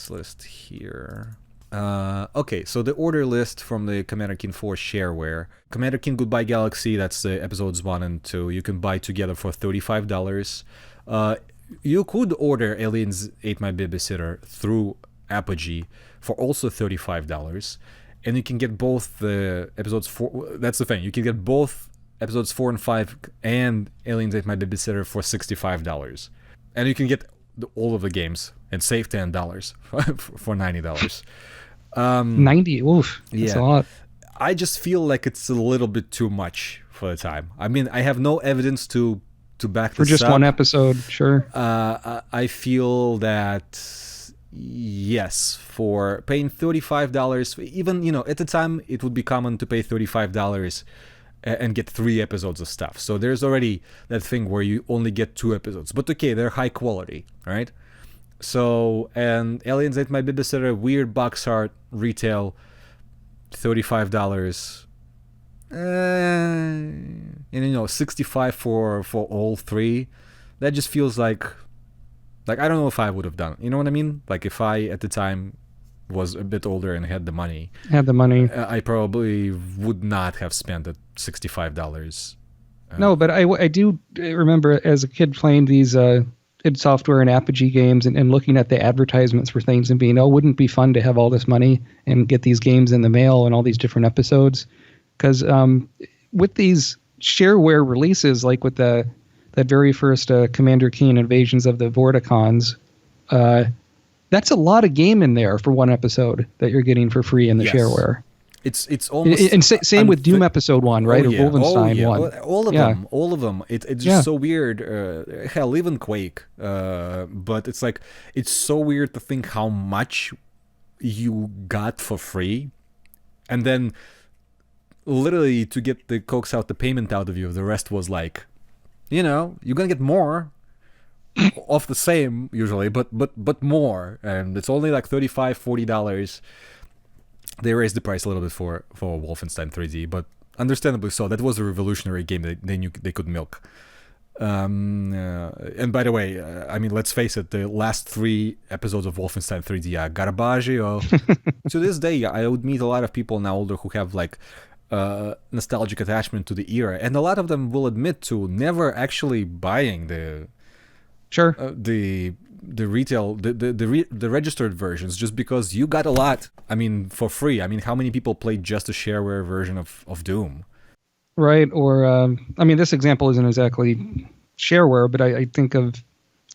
list here. Okay, so the order list from the Commander Keen 4 shareware. Commander Keen Goodbye Galaxy, that's the episodes 1 and 2. You can buy together for $35. You could order Aliens Ate My Babysitter through Apogee for also $35, and you can get both the episodes 4. That's the thing, you can get both episodes 4 and 5 and Aliens Ate My Babysitter for $65, and you can get all of the games and save $10 for $90. 90, oof, that's a lot. I just feel like it's a little bit too much for the time. I mean, I have no evidence to back for this just up, one episode. Sure. I feel that yes, for paying $35, even at the time it would be common to pay $35 and get 3 episodes of stuff. So there's already that thing where you only get 2 episodes, but okay, they're high quality, right? So, and Aliens Ate My Babysitter, weird box art, retail, $35. And 65 for all 3. That just feels like I don't know if I would have done it. You know what I mean? Like if I at the time was a bit older and had the money, I probably would not have spent the $65. No, but I do remember as a kid playing these id Software and Apogee games and looking at the advertisements for things and being, wouldn't it be fun to have all this money and get these games in the mail and all these different episodes? Because with these shareware releases, like with that very first Commander Keen Invasions of the Vorticons, that's a lot of game in there for one episode that you're getting for free in the shareware. It's almost and same with Doom Episode 1, right? Or Wolfenstein 1. All of them. It's just so weird. Hell, even Quake. But it's like it's so weird to think how much you got for free, and then literally to get the coax out the payment out of you, the rest was like, you're gonna get more of the same usually, but more, and it's only like $35-$40. They raised the price a little bit for Wolfenstein 3D, but understandably so. That was a revolutionary game that they knew they could milk. And by the way, I mean, let's face it, the last 3 episodes of Wolfenstein 3D are garbaggio. To this day, I would meet a lot of people now older who have like nostalgic attachment to the era, and a lot of them will admit to never actually buying the retail, the registered versions, just because you got a lot. I mean, for free. I mean, how many people played just a shareware version of Doom? Right. Or I mean, this example isn't exactly shareware, but I think of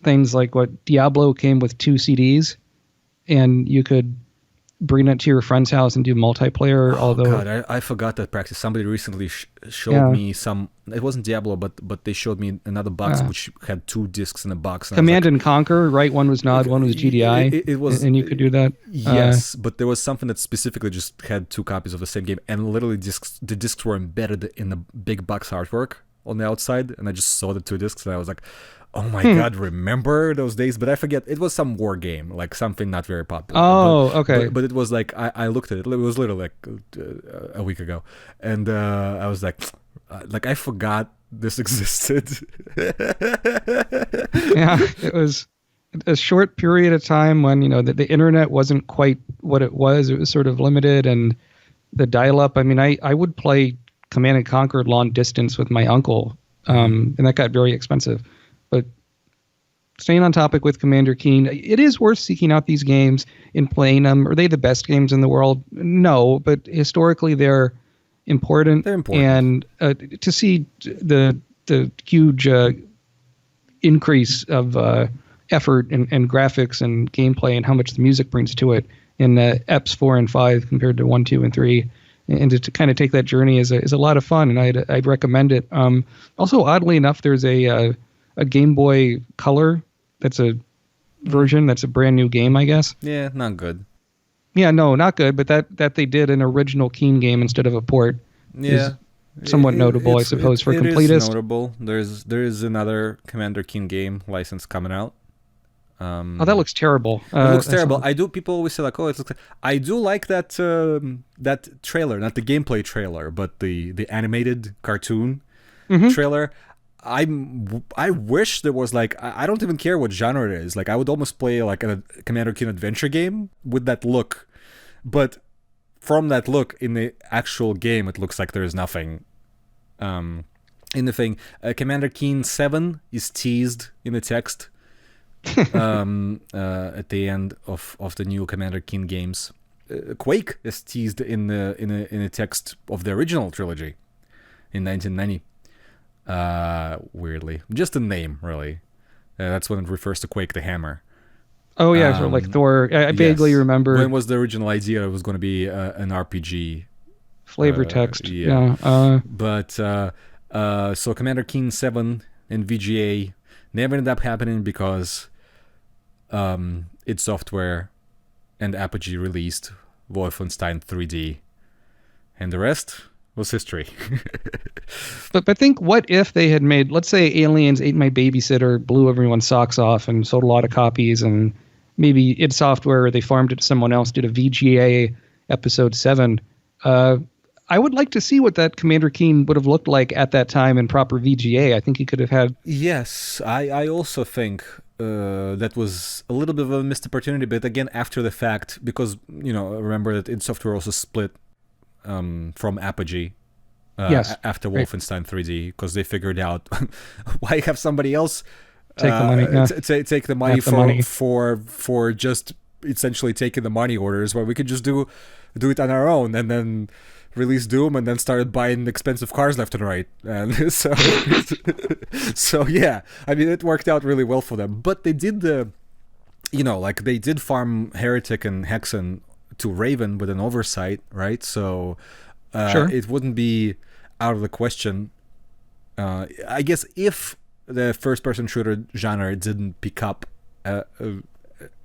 things like what Diablo came with 2 CDs, and you could bring it to your friend's house and do multiplayer. God, I forgot that practice. Somebody recently showed me some. It wasn't Diablo, but they showed me another box which had 2 discs in a box. And Command and Conquer, right? One was NOD, one was GDI. It was, and you could do that. Yes, but there was something that specifically just had 2 copies of the same game, and literally the discs were embedded in the big box artwork on the outside, and I just saw the 2 discs, and I was like, oh my God, remember those days? But I forget, it was some war game, like something not very popular. Okay. But it was like, I looked at it, it was literally like a week ago, and I was like I forgot this existed. Yeah, it was a short period of time when, the internet wasn't quite what it was. It was sort of limited, and the dial-up, I mean, I would play Command and Conquer long distance with my uncle, and that got very expensive. But staying on topic with Commander Keen, it is worth seeking out these games and playing them. Are they the best games in the world? No, but historically they're important. They're important. And to see the huge increase of effort and graphics and gameplay and how much the music brings to it in EPs 4 and 5 compared to 1, 2, and 3. And to kind of take that journey is a lot of fun, and I'd recommend it. Also, oddly enough, there's a Game Boy Color that's a version that's a brand new game, I guess. Yeah, not good. Yeah, no, not good, but that they did an original Keen game instead of a port. Yeah, is somewhat notable, I suppose, for completists. It is notable. There is another Commander Keen game license coming out. That looks terrible. It looks terrible. People always say like, oh, it looks. I do like that that trailer, not the gameplay trailer, but the animated cartoon trailer. I wish there was like, I don't even care what genre it is. Like, I would almost play like a Commander Keen adventure game with that look, but from that look in the actual game, it looks like there is nothing. In the thing, Commander Keen 7 is teased in the text at the end of the new Commander Keen games. Quake is teased in the text of the original trilogy in 1990. Weirdly, just the name, really. That's when it refers to Quake the Hammer. Oh yeah, so like Thor. I vaguely remember. When was the original idea? It was going to be an RPG. Flavor text. Yeah. But so Commander Keen 7 and VGA never ended up happening because id Software and Apogee released Wolfenstein 3D, and the rest was history. But think, what if they had made, let's say, Aliens Ate My Babysitter, blew everyone's socks off, and sold a lot of copies, and maybe id Software, they farmed it to someone else, did a VGA episode 7. I would like to see what that Commander Keen would have looked like at that time in proper VGA. I think he could have had... Yes, I also think that was a little bit of a missed opportunity, but again, after the fact, because, remember that id Software also split from Apogee after Wolfenstein 3D, because they figured out why have somebody else take the money, take the money for just essentially taking the money orders, where we could just do it on our own, and then release Doom, and then started buying expensive cars left and right, and so yeah, I mean, it worked out really well for them. But they did they did farm Heretic and Hexen to Raven with an oversight, right? So sure. It wouldn't be out of the question. I guess if the first-person shooter genre didn't pick up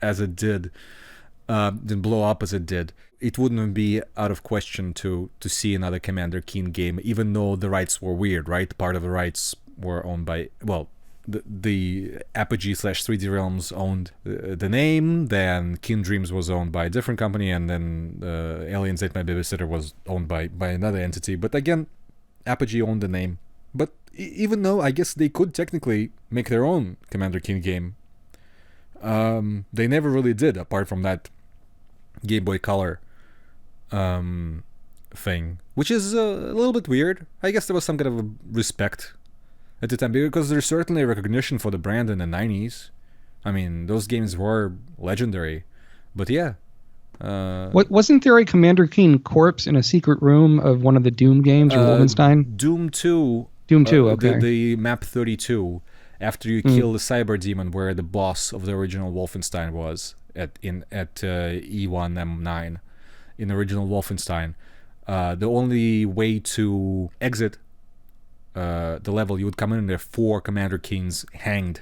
as it did, didn't blow up as it did, it wouldn't be out of question to see another Commander Keen game, even though the rights were weird, right? Part of the rights were owned by, the Apogee / 3D Realms owned the name, then Keen Dreams was owned by a different company, and then Aliens Ate My Babysitter was owned by another entity. But again, Apogee owned the name. But even though I guess they could technically make their own Commander Keen game, they never really did, apart from that Game Boy Color thing, which is a little bit weird. I guess there was some kind of a respect at the time, because there's certainly a recognition for the brand in the 90s. I mean, those games were legendary. But yeah. Wasn't there a Commander Keen corpse in a secret room of one of the Doom games, or Wolfenstein? Doom 2. Doom 2, okay. The map 32, after you kill the Cyber Demon, where the boss of the original Wolfenstein was at E1M9 in the original Wolfenstein. The only way to exit the level, you would come in there 4 Commander Keens hanged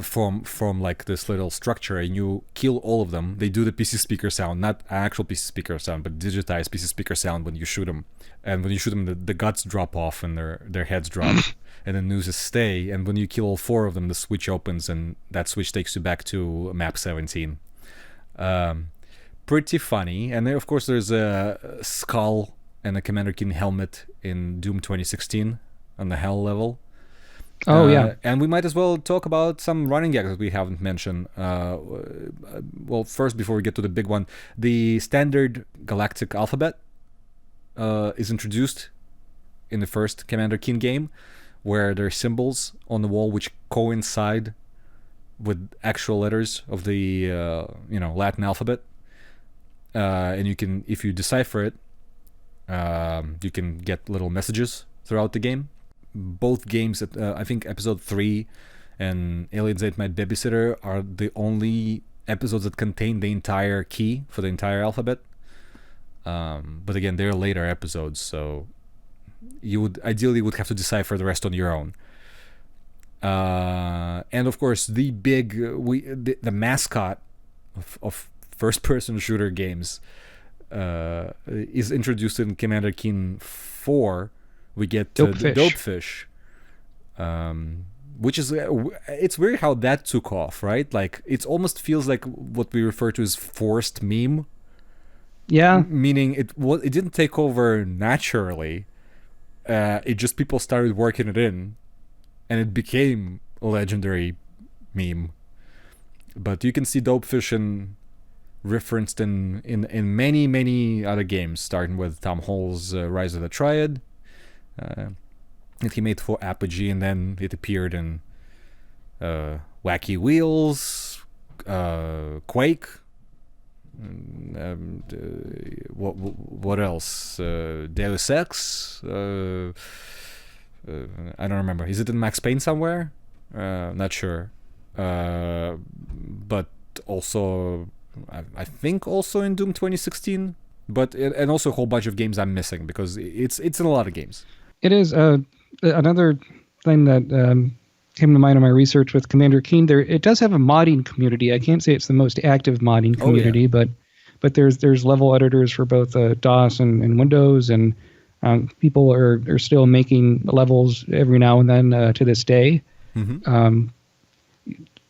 from like this little structure, and you kill all of them. They do the PC speaker sound, not actual PC speaker sound, but digitized PC speaker sound when you shoot them. And when you shoot them, the guts drop off and their heads drop, and the nooses stay. And when you kill all 4 of them, the switch opens, and that switch takes you back to map 17. Pretty funny. And then, of course, there's a skull and a Commander Keen helmet in Doom 2016 on the Hell level. Oh, yeah. And we might as well talk about some running gags that we haven't mentioned. Well, first, before we get to the big one, the standard Galactic alphabet is introduced in the first Commander Keen game, where there are symbols on the wall which coincide with actual letters of the Latin alphabet. And you can, if you decipher it, you can get little messages throughout the game. Both games, I think episode 3 and Aliens Ate My Babysitter are the only episodes that contain the entire key for the entire alphabet. But again, they're later episodes, so you would ideally have to decipher the rest on your own. And of course, the mascot of first-person shooter games is introduced in Commander Keen 4. We get Toadfish, which is it's weird how that took off, right? Like, it almost feels like what we refer to as forced meme. Yeah, meaning it didn't take over naturally. It just, people started working it in, and it became a legendary meme. But you can see Toadfish referenced in many other games, starting with Tom Hall's Rise of the Triad. That he made for Apogee, and then it appeared in Wacky Wheels, Quake. What else? Deus Ex. I don't remember. Is it in Max Payne somewhere? Not sure. But also, I think also in Doom 2016. But and also a whole bunch of games I'm missing, because it's in a lot of games. It is. Another thing that came to mind in my research with Commander Keen, it does have a modding community. I can't say it's the most active modding community, but there's level editors for both DOS and Windows, and people are still making levels every now and then to this day.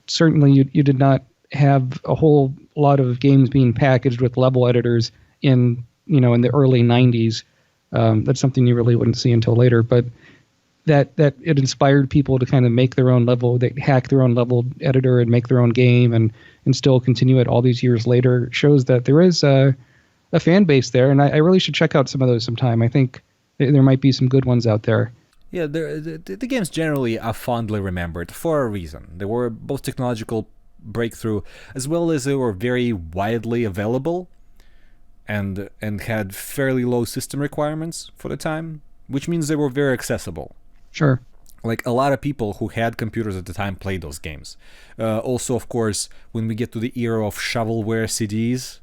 Certainly, you did not have a whole lot of games being packaged with level editors in the early 90s. That's something you really wouldn't see until later, but that it inspired people to kind of make their own level, they hack their own level editor and make their own game and still continue it all these years later shows that there is a fan base there, and I really should check out some of those sometime. I think there might be some good ones out there. Yeah, the games generally are fondly remembered for a reason. They were both technological breakthrough as well as they were very widely available and had fairly low system requirements for the time, which means they were very accessible. Sure. Like a lot of people who had computers at the time played those games. Also, of course, when we get to the era of shovelware CDs,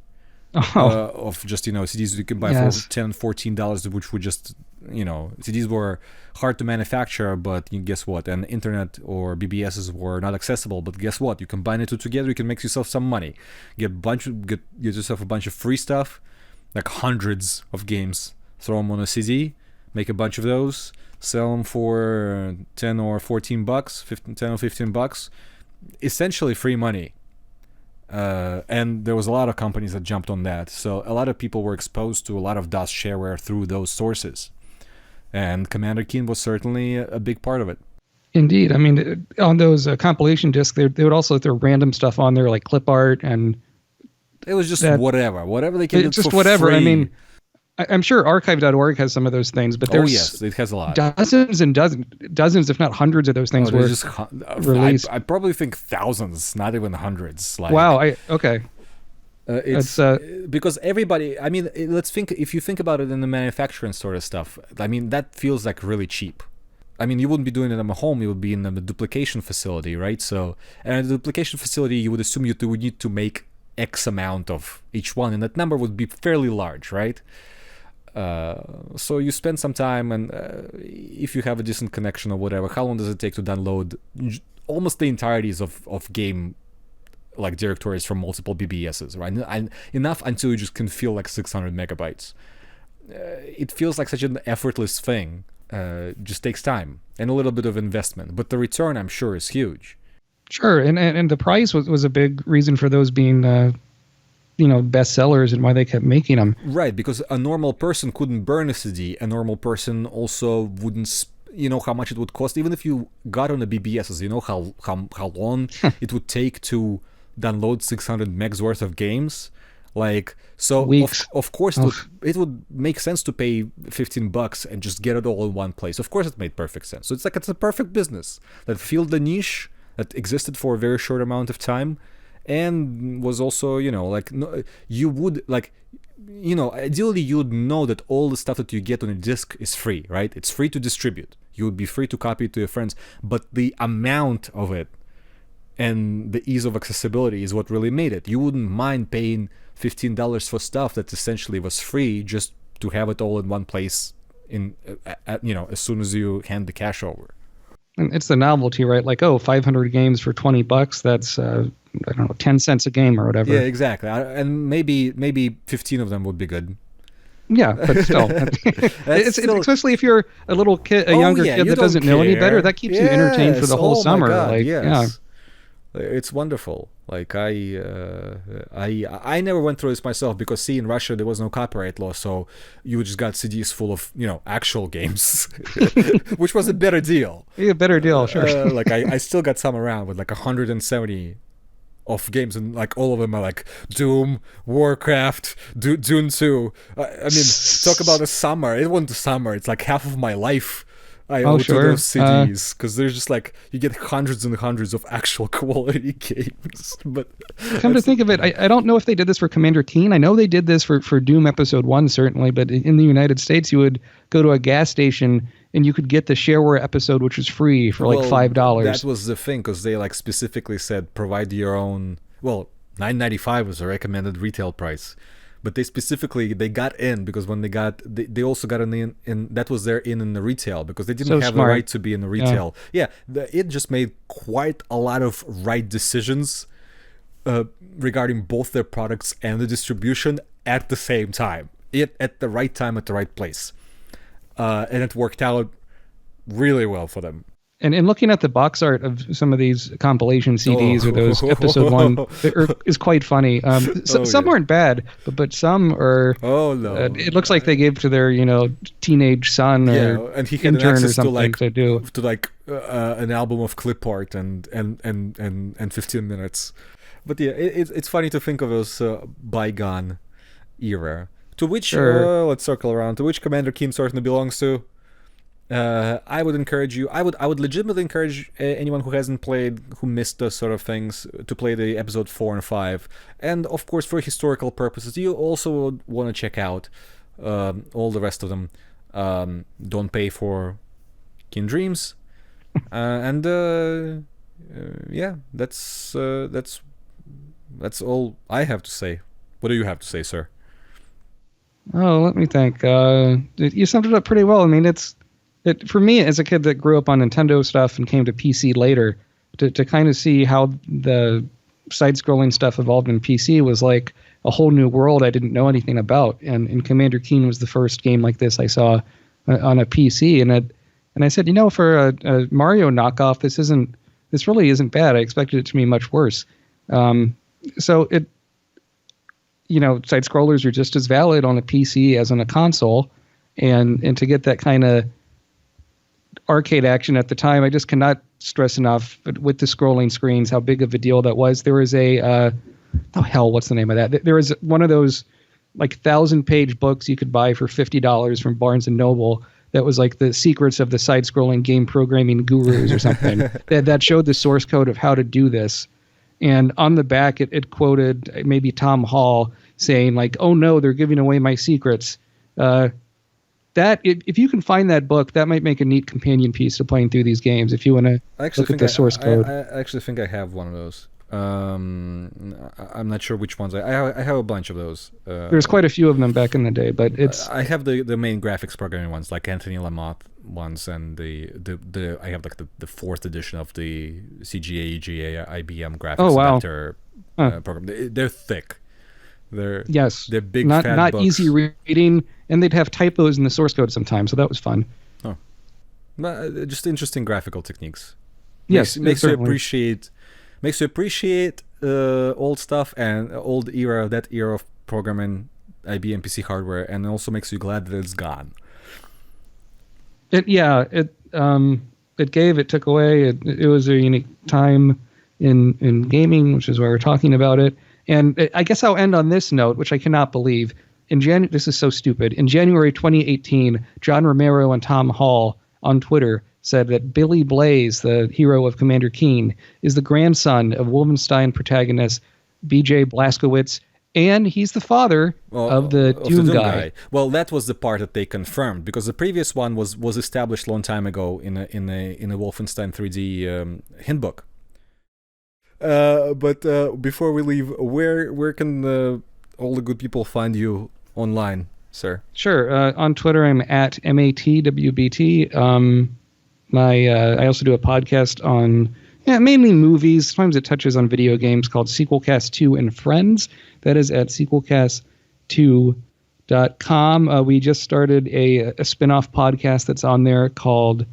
of just CDs you can buy for $10, $14, which would just CDs were hard to manufacture, but guess what? And internet or BBSs were not accessible, but guess what? You combine the two together, you can make yourself some money. Get yourself a bunch of free stuff, like hundreds of games. Throw them on a CD, make a bunch of those, sell them for $10 or $14, $10 or $15, essentially free money. And there was a lot of companies that jumped on that. So a lot of people were exposed to a lot of DOS shareware through those sources. And Commander Keen was certainly a big part of it. Indeed. I mean, on those compilation discs, they would also throw random stuff on there, like clip art, and it was just whatever they could do just for whatever. free. I mean, I'm sure archive.org has some of those things, but there's yes, it has a lot. Dozens and dozens, if not hundreds of those things were released. I probably think thousands, not even hundreds. Wow. Okay. It's because everybody. I mean, let's think. If you think about it in the manufacturing sort of stuff, I mean, that feels like really cheap. I mean, you wouldn't be doing it at home. You would be in a duplication facility, right? So, and at the duplication facility, you would assume you would need to make X amount of each one, and that number would be fairly large, right? So you spend some time, and if you have a decent connection or whatever, how long does it take to download almost the entireties of game like directories from multiple BBSs, right? And enough until you just can feel like 600 megabytes. It feels like such an effortless thing. Just takes time and a little bit of investment, but the return, I'm sure, is huge. Sure, and the price was a big reason for those being bestsellers and why they kept making them. Right, because a normal person couldn't burn a CD. A normal person also wouldn't, how much it would cost. Even if you got on the BBSs, how long it would take to download 600 megs worth of games. Like, so weeks. Of course it would make sense to pay $15 and just get it all in one place. Of course it made perfect sense. So it's a perfect business that filled the niche that existed for a very short amount of time. And was also, you would, ideally you would know that all the stuff that you get on a disc is free, right? It's free to distribute. You would be free to copy it to your friends. But the amount of it and the ease of accessibility is what really made it. You wouldn't mind paying $15 for stuff that essentially was free just to have it all in one place as soon as you hand the cash over. And it's the novelty, right? Like, 500 games for $20. That's I don't know, 10 cents a game or whatever. Yeah, exactly. And maybe 15 of them would be good. Yeah, but still, it's especially if you're a little kid, younger kid that doesn't know any better. That keeps you entertained for the whole summer. God, like, yes. Yeah, it's wonderful. Like I never went through this myself because see, in Russia there was no copyright law, so you just got CDs full of actual games, which was a better deal. Yeah, better deal, sure. Like I still got some around with like 170 of games, and like all of them are like Doom, Warcraft, Dune 2. I mean, talk about a summer. It wasn't a summer. It's like half of my life I owe to those CDs, because there's just like you get hundreds and hundreds of actual quality games. But come to think of it, I don't know if they did this for Commander Keen. I know they did this for Doom Episode 1 certainly, but in the United States you would go to a gas station and you could get the shareware episode, which was free for like $5. That was the thing, because they like specifically said provide your own. Well, $9.95 was the recommended retail price, but they got in because when they also got in that was their in the retail because they didn't have the right to be in the retail. It just made quite a lot of right decisions regarding both their products and the distribution at the same time, at the right time, at the right place, and it worked out really well for them. And in looking at the box art of some of these compilation CDs or those episode 1 is quite funny. Some aren't bad, but some are. Oh no! It looks like they gave to their teenage son or and he had intern access or something to do an album of clip art and 15 minutes. But yeah, it's funny to think of those bygone era. To which let's circle around. To which Commander Keen certainly belongs to. I would encourage you. I would legitimately encourage anyone who hasn't played, who missed those sort of things, to play the episode 4 and 5. And of course, for historical purposes, you also would want to check out all the rest of them. Don't pay for Keen Dreams, and yeah, that's all I have to say. What do you have to say, sir? Oh, let me think. You summed it up pretty well. I mean, for me, as a kid that grew up on Nintendo stuff and came to PC later, to kind of see how the side-scrolling stuff evolved in PC was like a whole new world I didn't know anything about. And Commander Keen was the first game like this I saw on a PC. And I said, for a Mario knockoff, this really isn't bad. I expected it to be much worse. So side-scrollers are just as valid on a PC as on a console. And to get that kind of arcade action at the time, I just cannot stress enough with the scrolling screens how big of a deal that was. There was what's the name of that? There was one of those like 1,000-page books you could buy for $50 from Barnes and Noble that was like the secrets of the side-scrolling game programming gurus or something that showed the source code of how to do this. And on the back, it quoted maybe Tom Hall saying like, "Oh no, they're giving away my secrets." That if you can find that book, that might make a neat companion piece to playing through these games. If you want to look at the source code, I actually think I have one of those. I'm not sure which ones. I have a bunch of those. There's quite a few of them back in the day, but it's. I have the main graphics programming ones, like Anthony Lamott ones, and the I have like the 4th edition of the CGA EGA IBM graphics adapter program. They're thick. They're big, not books. Easy reading, and they'd have typos in the source code sometimes, so that was fun. Oh, just interesting graphical techniques. Yes, makes you appreciate old stuff and that era of programming IBM PC hardware, and also makes you glad that it's gone. It took away. It was a unique time in gaming, which is why we're talking about it. And I guess I'll end on this note, which I cannot believe. This is so stupid. In January 2018, John Romero and Tom Hall on Twitter said that Billy Blaze, the hero of Commander Keen, is the grandson of Wolfenstein protagonist B.J. Blazkowicz, and he's the father of the Doom guy. Well, that was the part that they confirmed, because the previous one was established a long time ago in a Wolfenstein 3D hintbook. But before we leave, where can all the good people find you online, sir? Sure. On Twitter, I'm at MATWBT. I also do a podcast on mainly movies. Sometimes it touches on video games, called Sequelcast 2 and Friends. That is at sequelcast2.com. We just started a spin-off podcast that's on there called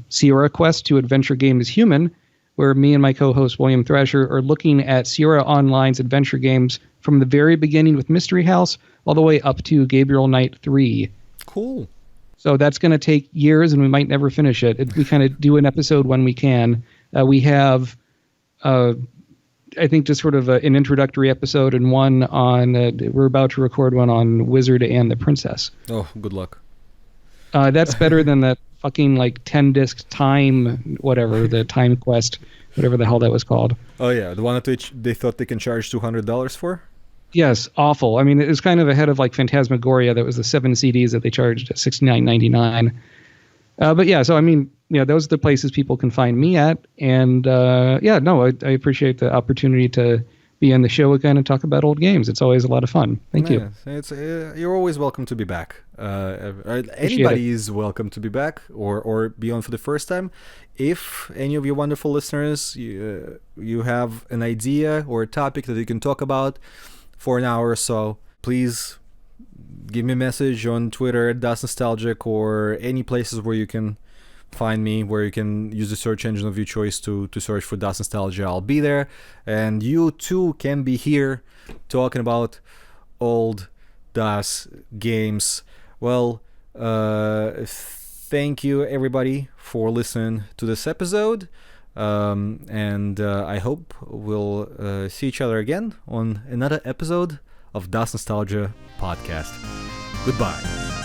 Sierra Quest to Adventure Game is Human, where me and my co-host William Thrasher are looking at Sierra Online's adventure games from the very beginning with Mystery House all the way up to Gabriel Knight 3. Cool. So that's going to take years, and we might never finish it. We kind of do an episode when we can. We have, I think, just sort of an introductory episode and one on, we're about to record one on Wizard and the Princess. Oh, good luck. That's better than that fucking 10-disc time, whatever, the Time Quest, whatever the hell that was called. Oh yeah, the one at which they thought they can charge $200 for? Yes, awful. I mean, it was kind of ahead of Phantasmagoria. That was the 7 CDs that they charged at $69.99. But yeah, so I mean, those are the places people can find me at. And I appreciate the opportunity to be on the show again and talk about old games. It's always a lot of fun. Thank you. It's you're always welcome to be back. Appreciate Anybody it. is welcome to be back or be on for the first time. If any of your wonderful listeners you have an idea or a topic that you can talk about for an hour or so, please give me a message on Twitter at DasNostalgic or any places where you can find me, where you can use the search engine of your choice to search for Das Nostalgia. I'll be there, and you too can be here talking about old Das games. Well, thank you everybody for listening to this episode, and I hope we'll see each other again on another episode of Das Nostalgia podcast. Goodbye.